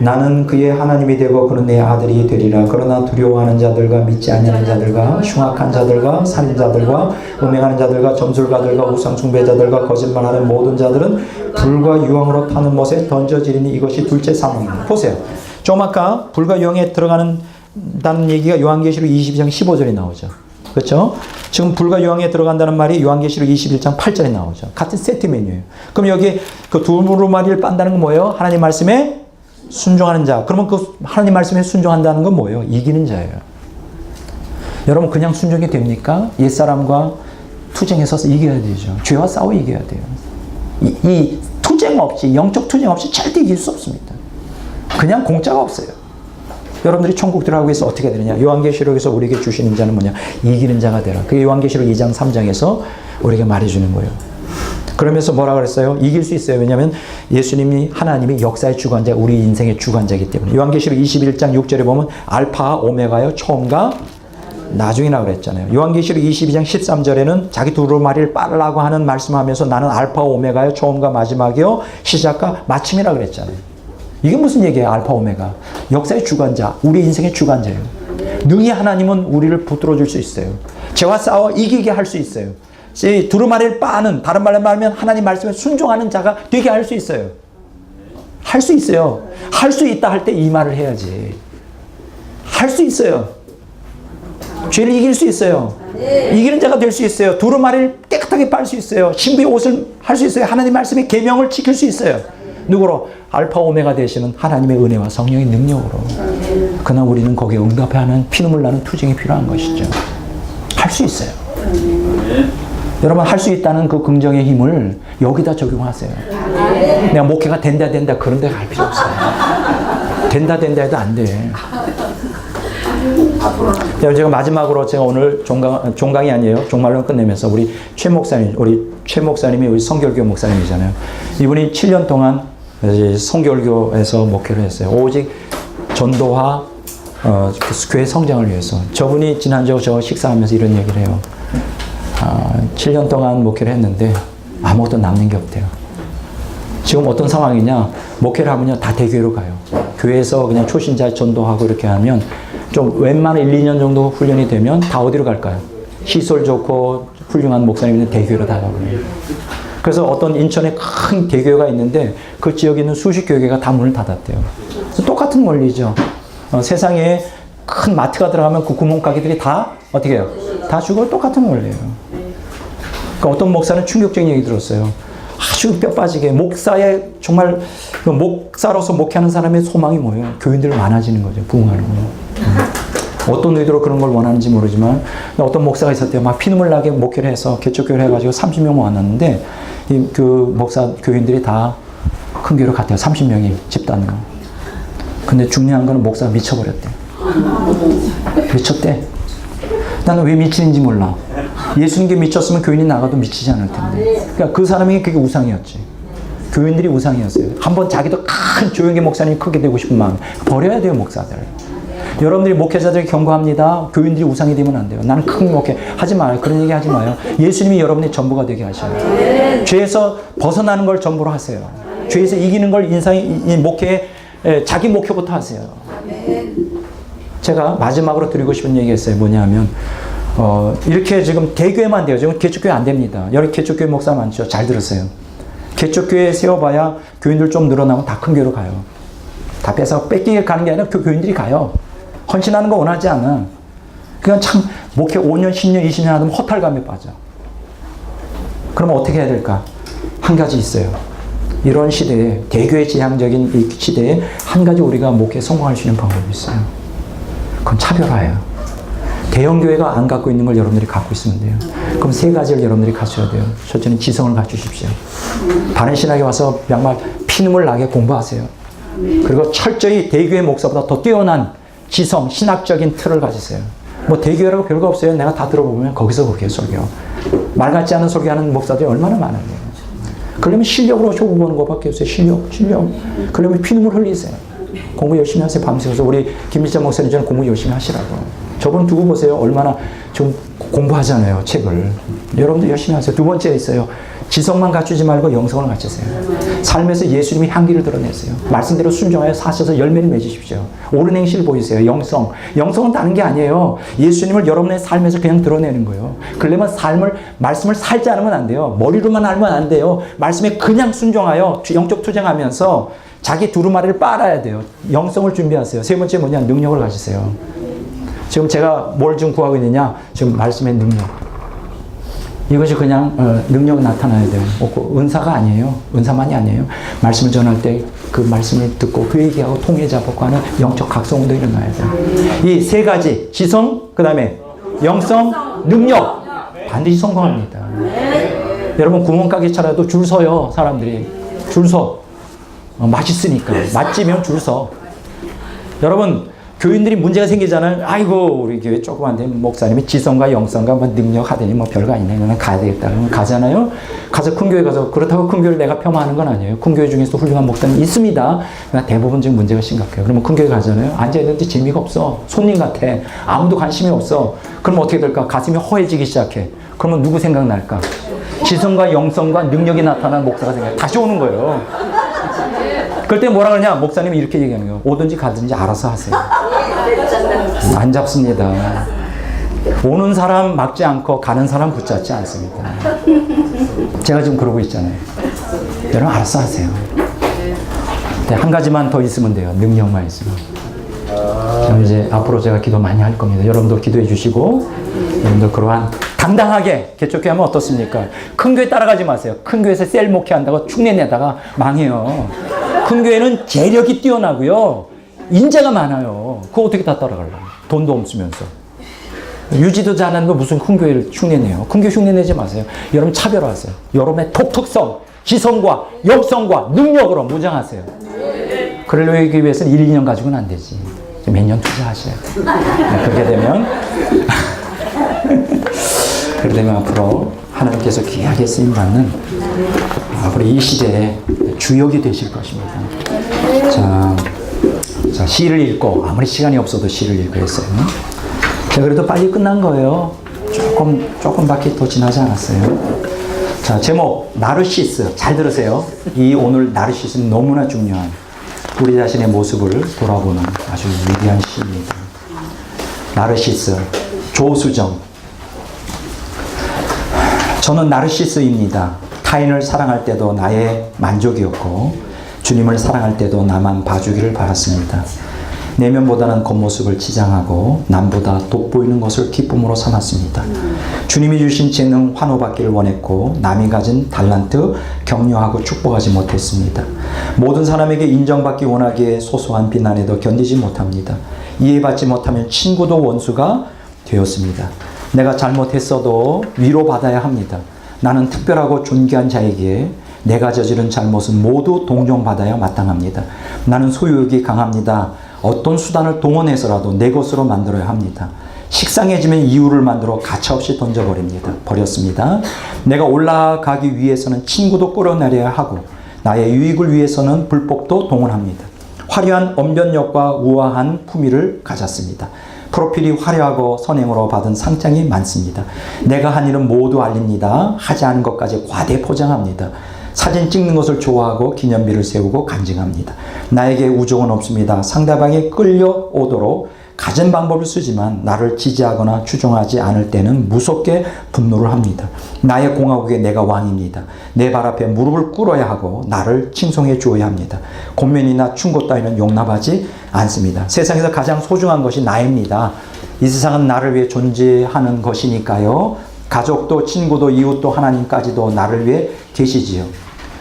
S1: 나는 그의 하나님이 되고 그는 내 아들이 되리라. 그러나 두려워하는 자들과 믿지 아니하는 자들과 흉악한 자들과 살인자들과 음행하는 자들과 점술가들과 우상숭배자들과 거짓말하는 모든 자들은 불과 유황으로 타는 못에 던져지리니 이것이 둘째 사망입니다. 보세요. 좀 아까 불과 유황에 들어가는다는 얘기가 요한계시록 22장 15절에 나오죠. 그렇죠? 지금 불과 유황에 들어간다는 말이 요한계시록 21장 8절에 나오죠. 같은 세트 메뉴예요. 그럼 여기 그 두루마리를 빤다는 건 뭐예요? 하나님 말씀에 순종하는 자. 그러면 그 하나님 말씀에 순종한다는 건 뭐예요? 이기는 자예요. 여러분 그냥 순종이 됩니까? 옛사람과 투쟁해서 이겨야 되죠. 죄와 싸워 이겨야 돼요. 이 투쟁 없이, 영적 투쟁 없이 절대 이길 수 없습니다. 그냥 공짜가 없어요. 여러분들이 천국 들어가기 위해서 어떻게 되느냐? 요한계시록에서 우리에게 주시는 자는 뭐냐? 이기는 자가 되라. 그게 요한계시록 2장 3장에서 우리에게 말해주는 거예요. 그러면서 뭐라 그랬어요? 이길 수 있어요. 왜냐하면 예수님이 하나님이 역사의 주관자, 우리 인생의 주관자이기 때문에. 요한계시록 21장 6절에 보면 알파 오메가요, 처음과 나중이라고 그랬잖아요. 요한계시록 22장 13절에는 자기 두루마리를 빨으라고 하는 말씀하면서 나는 알파 오메가요, 처음과 마지막이요, 시작과 마침이라고 그랬잖아요. 이게 무슨 얘기예요? 알파 오메가. 역사의 주관자, 우리 인생의 주관자예요. 능히 하나님은 우리를 붙들어 줄 수 있어요. 죄와 싸워 이기게 할 수 있어요. 두루마리를 빠는, 다른 말로 말하면 하나님 말씀에 순종하는 자가 되게 할 수 있어요. 할 수 있어요. 할 수 있다 할 때 이 말을 해야지. 할 수 있어요. 죄를 이길 수 있어요. 이기는 자가 될 수 있어요. 두루마리를 깨끗하게 빨 수 있어요. 신부의 옷을 할 수 있어요. 하나님 말씀의 계명을 지킬 수 있어요. 누구로? 알파 오메가 되시는 하나님의 은혜와 성령의 능력으로. 그러나 우리는 거기에 응답하는 피눈물 나는 투쟁이 필요한 것이죠. 할 수 있어요. 여러분 할 수 있다는 그 긍정의 힘을 여기다 적용하세요. 내가 목회가 된다 그런 데 갈 필요 없어요. 된다 해도 안 돼. 제가 마지막으로 제가 오늘 종강이 아니에요. 종말론 끝내면서 우리 최 목사님이 우리 성결교 목사님이잖아요. 이분이 7년 동안 성결교에서 목회를 했어요. 오직 전도와 교회 성장을 위해서. 저분이 지난주 저 식사하면서 이런 얘기를 해요. 7년 동안 목회를 했는데 아무것도 남는 게 없대요. 지금 어떤 상황이냐? 목회를 하면요 다 대교회로 가요. 교회에서 그냥 초신자 전도하고 이렇게 하면 좀 웬만한 1, 2년 정도 훈련이 되면 다 어디로 갈까요? 시설 좋고 훌륭한 목사님은 대교회로 다 가고요. 그래서 어떤 인천에 큰 대교회가 있는데 그 지역에 있는 수십 교회가 다 문을 닫았대요. 똑같은 원리죠. 세상에 큰 마트가 들어가면 그 구멍가게들이 다 어떻게 해요? 다 죽어요. 똑같은 원리예요. 그러니까 어떤 목사는 충격적인 얘기 들었어요. 아주 뼈 빠지게 목사의 정말 목사로서 목회하는 사람의 소망이 뭐예요? 교인들 많아지는 거죠. 부흥하는 거예요. 어떤 의도로 그런 걸 원하는지 모르지만 어떤 목사가 있었대요. 막 피눈물 나게 목회를 해서 개척교회를 해가지고 30명 모았는데 그 목사 교인들이 다 큰 교회로 갔대요. 30명이 집단으로. 근데 중요한 거는 목사가 미쳐버렸대. 미쳤대. 나는 왜 미치는지 몰라. 예수님께 미쳤으면 교인이 나가도 미치지 않을 텐데. 그러니까 그 사람에게 그게 우상이었지. 교인들이 우상이었어요. 한번 자기도 큰 조용히 목사님이 크게 되고 싶은 마음 버려야 돼요, 목사들. 여러분들이 목회자들이 경고합니다. 교인들이 우상이 되면 안 돼요. 나는 큰 목회 하지 마요. 그런 얘기 하지 마요. 예수님이 여러분의 전부가 되게 하셔요. 죄에서 벗어나는 걸 전부로 하세요. 죄에서 이기는 걸 목회 자기 목표부터 하세요. 제가 마지막으로 드리고 싶은 얘기가 있어요. 뭐냐면 이렇게 지금 대교회만 돼요. 지금 개척교회 안 됩니다. 여기 개척교회 목사 많죠. 잘 들었어요. 개척교회 세워봐야 교인들 좀 늘어나면 다 큰 교회로 가요. 다 뺏기게 가는 게 아니라 그 교인들이 가요. 헌신하는 거 원하지 않아. 그냥 참 목회 5년, 10년, 20년 하면 허탈감에 빠져. 그러면 어떻게 해야 될까? 한 가지 있어요. 이런 시대에, 대교회 지향적인 이 시대에 한 가지 우리가 목회에 성공할 수 있는 방법이 있어요. 그건 차별화예요. 대형교회가 안 갖고 있는 걸 여러분들이 갖고 있으면 돼요. 그럼 세 가지를 여러분들이 갖춰야 돼요. 첫째는 지성을 갖추십시오. 바른 신학에 와서 정말 피눈물 나게 공부하세요. 그리고 철저히 대교회 목사보다 더 뛰어난 지성, 신학적인 틀을 가지세요. 뭐 대교회라고 별거 없어요. 내가 다 들어보면 거기서 그렇게 설교. 말 같지 않은 설교하는 목사들이 얼마나 많아요. 그러면 실력으로 쇼부 보는 것밖에 없어요. 실력. 그러면 피눈물 흘리세요. 공부 열심히 하세요. 밤새서 우리 김일자 목사님 저는 공부 열심히 하시라고. 저분 두고 보세요. 얼마나 좀 공부하잖아요. 책을. 여러분들 열심히 하세요. 두 번째 있어요. 지성만 갖추지 말고 영성을 갖추세요. 삶에서 예수님이 향기를 드러내세요. 말씀대로 순종하여 사셔서 열매를 맺으십시오. 옳은 행실을 보이세요. 영성은 다른 게 아니에요. 예수님을 여러분의 삶에서 그냥 드러내는 거예요. 그러려면 말씀을 살지 않으면 안 돼요. 머리로만 알면 안 돼요. 말씀에 그냥 순종하여 영적 투쟁하면서 자기 두루마리를 빨아야 돼요. 영성을 준비하세요. 세 번째 뭐냐? 능력을 가지세요. 지금 제가 뭘 좀 구하고 있느냐? 지금 말씀의 능력. 이것이 그냥 능력이 나타나야 돼요. 은사가 아니에요. 은사만이 아니에요. 말씀을 전할 때 그 말씀을 듣고 그 얘기하고 통해 잡고 하는 영적 각성도 일어나야 돼요. 이 세 가지 지성, 그 다음에 영성, 능력 반드시 성공합니다. 여러분 구멍가게 차려도 줄 서요. 사람들이 줄 서. 맛있으니까. 맛집이면 줄 서. 여러분 교인들이 문제가 생기잖아요. 아이고 우리 교회 조그만데 목사님이 지성과 영성과 뭐 능력 하더니 뭐 별거 아니네. 그러면 가야 되겠다. 그러면 가잖아요. 가서 큰 교회 가서 그렇다고 큰 교회를 내가 폄하하는 건 아니에요. 큰 교회 중에서도 훌륭한 목사님 있습니다. 그러나 대부분 지금 문제가 심각해요. 그러면 큰 교회 가잖아요. 앉아있는데 재미가 없어. 손님 같아. 아무도 관심이 없어. 그럼 어떻게 될까? 가슴이 허해지기 시작해. 그러면 누구 생각날까? 지성과 영성과 능력이 나타난 목사가 생각해. 다시 오는 거예요. 그럴 때 뭐라 그러냐? 목사님이 이렇게 얘기하는 거예요. 오든지 가든지 알아서 하세요. 안 잡습니다. 오는 사람 막지 않고 가는 사람 붙잡지 않습니다. 제가 지금 그러고 있잖아요. 여러분 알아서 하세요. 한 가지만 더 있으면 돼요. 능력만 있으면. 그럼 이제 앞으로 제가 기도 많이 할 겁니다. 여러분도 기도해 주시고, 여러분들 그러한 당당하게 개척교회하면 어떻습니까? 큰 교회 따라가지 마세요. 큰 교회에서 셀 목회한다고 흉내내다가 망해요. 큰 교회는 재력이 뛰어나고요. 인재가 많아요. 그거 어떻게 다 따라가려고? 돈도 없으면서. 유지도 잘하는 거 무슨 큰 교회를 흉내내요. 큰 교회 흉내내지 마세요. 여러분 차별화하세요. 여러분의 독특성, 지성과 역성과 능력으로 무장하세요. 그러기 위해서는 1, 2년 가지고는 안 되지. 몇 년 투자하셔야 돼요. 그렇게 되면 그렇게 되면 앞으로 하나님께서 귀하게 쓰임받는 앞으로 이 시대에 주역이 되실 것입니다. 자, 시를 읽고, 아무리 시간이 없어도 시를 읽고 했어요. 자, 그래도 빨리 끝난 거예요. 조금밖에 더 지나지 않았어요. 자, 제목, 나르시스. 잘 들으세요. 이 오늘 나르시스는 너무나 중요한 우리 자신의 모습을 돌아보는 아주 위대한 시입니다. 나르시스, 조수정. 저는 나르시스입니다. 타인을 사랑할 때도 나의 만족이었고, 주님을 사랑할 때도 나만 봐주기를 바랐습니다. 내면보다는 겉모습을 치장하고 남보다 돋보이는 것을 기쁨으로 삼았습니다. 주님이 주신 재능 환호받기를 원했고 남이 가진 달란트 격려하고 축복하지 못했습니다. 모든 사람에게 인정받기 원하기에 소소한 비난에도 견디지 못합니다. 이해받지 못하면 친구도 원수가 되었습니다. 내가 잘못했어도 위로받아야 합니다. 나는 특별하고 존귀한 자이기에 내가 저지른 잘못은 모두 동정받아야 마땅합니다. 나는 소유욕이 강합니다. 어떤 수단을 동원해서라도 내 것으로 만들어야 합니다. 식상해지면 이유를 만들어 가차없이 버렸습니다. 내가 올라가기 위해서는 친구도 끌어내려야 하고 나의 유익을 위해서는 불법도 동원합니다. 화려한 언변력과 우아한 품위를 가졌습니다. 프로필이 화려하고 선행으로 받은 상장이 많습니다. 내가 한 일은 모두 알립니다. 하지 않은 것까지 과대 포장합니다. 사진 찍는 것을 좋아하고 기념비를 세우고 간증합니다. 나에게 우정은 없습니다. 상대방이 끌려오도록 갖은 방법을 쓰지만 나를 지지하거나 추종하지 않을 때는 무섭게 분노를 합니다. 나의 공화국에 내가 왕입니다. 내 발 앞에 무릎을 꿇어야 하고 나를 칭송해 주어야 합니다. 권면이나 충고 따위는 용납하지 않습니다. 세상에서 가장 소중한 것이 나입니다. 이 세상은 나를 위해 존재하는 것이니까요. 가족도 친구도 이웃도 하나님까지도 나를 위해 계시지요.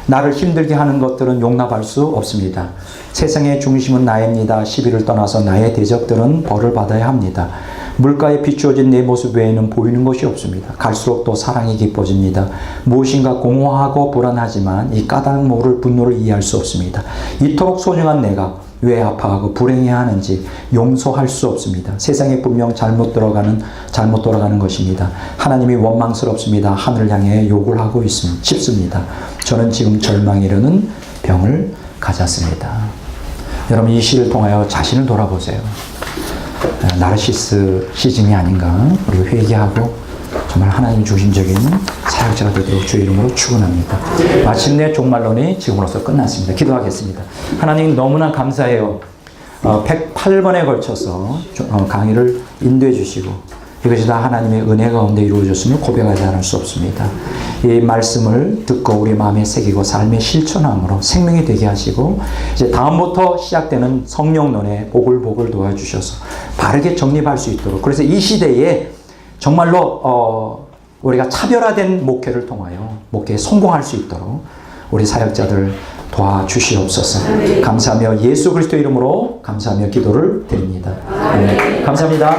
S1: 나를 힘들게 하는 것들은 용납할 수 없습니다. 세상의 중심은 나입니다. 시비를 떠나서 나의 대적들은 벌을 받아야 합니다. 물가에 비추어진 내 모습 외에는 보이는 것이 없습니다. 갈수록 또 사랑이 깊어집니다. 무엇인가 공허하고 불안하지만 이 까닭 모를 분노를 이해할 수 없습니다. 이토록 소중한 내가 왜 아파하고 불행해야 하는지 용서할 수 없습니다. 세상에 분명 잘못 돌아가는 것입니다. 하나님이 원망스럽습니다. 하늘을 향해 욕을 하고 싶습니다. 저는 지금 절망에 이르는 병을 가졌습니다. 여러분 이 시를 통하여 자신을 돌아보세요. 나르시스 시즘이 아닌가 우리 회개하고 정말 하나님 중심적인 사역자가 되도록 주의 이름으로 축원합니다. 마침내 종말론이 지금으로서 끝났습니다. 기도하겠습니다. 하나님 너무나 감사해요. 108번에 걸쳐서 강의를 인도해 주시고 이것이 다 하나님의 은혜 가운데 이루어졌음을 고백하지 않을 수 없습니다. 이 말씀을 듣고 우리 마음에 새기고 삶의 실천함으로 생명이 되게 하시고 이제 다음부터 시작되는 성령론에 보글보글 도와주셔서 바르게 정립할 수 있도록 그래서 이 시대에 정말로 우리가 차별화된 목회를 통하여 목회에 성공할 수 있도록 우리 사역자들 도와주시옵소서. 감사하며 예수 그리스도 이름으로 감사하며 기도를 드립니다. 감사합니다.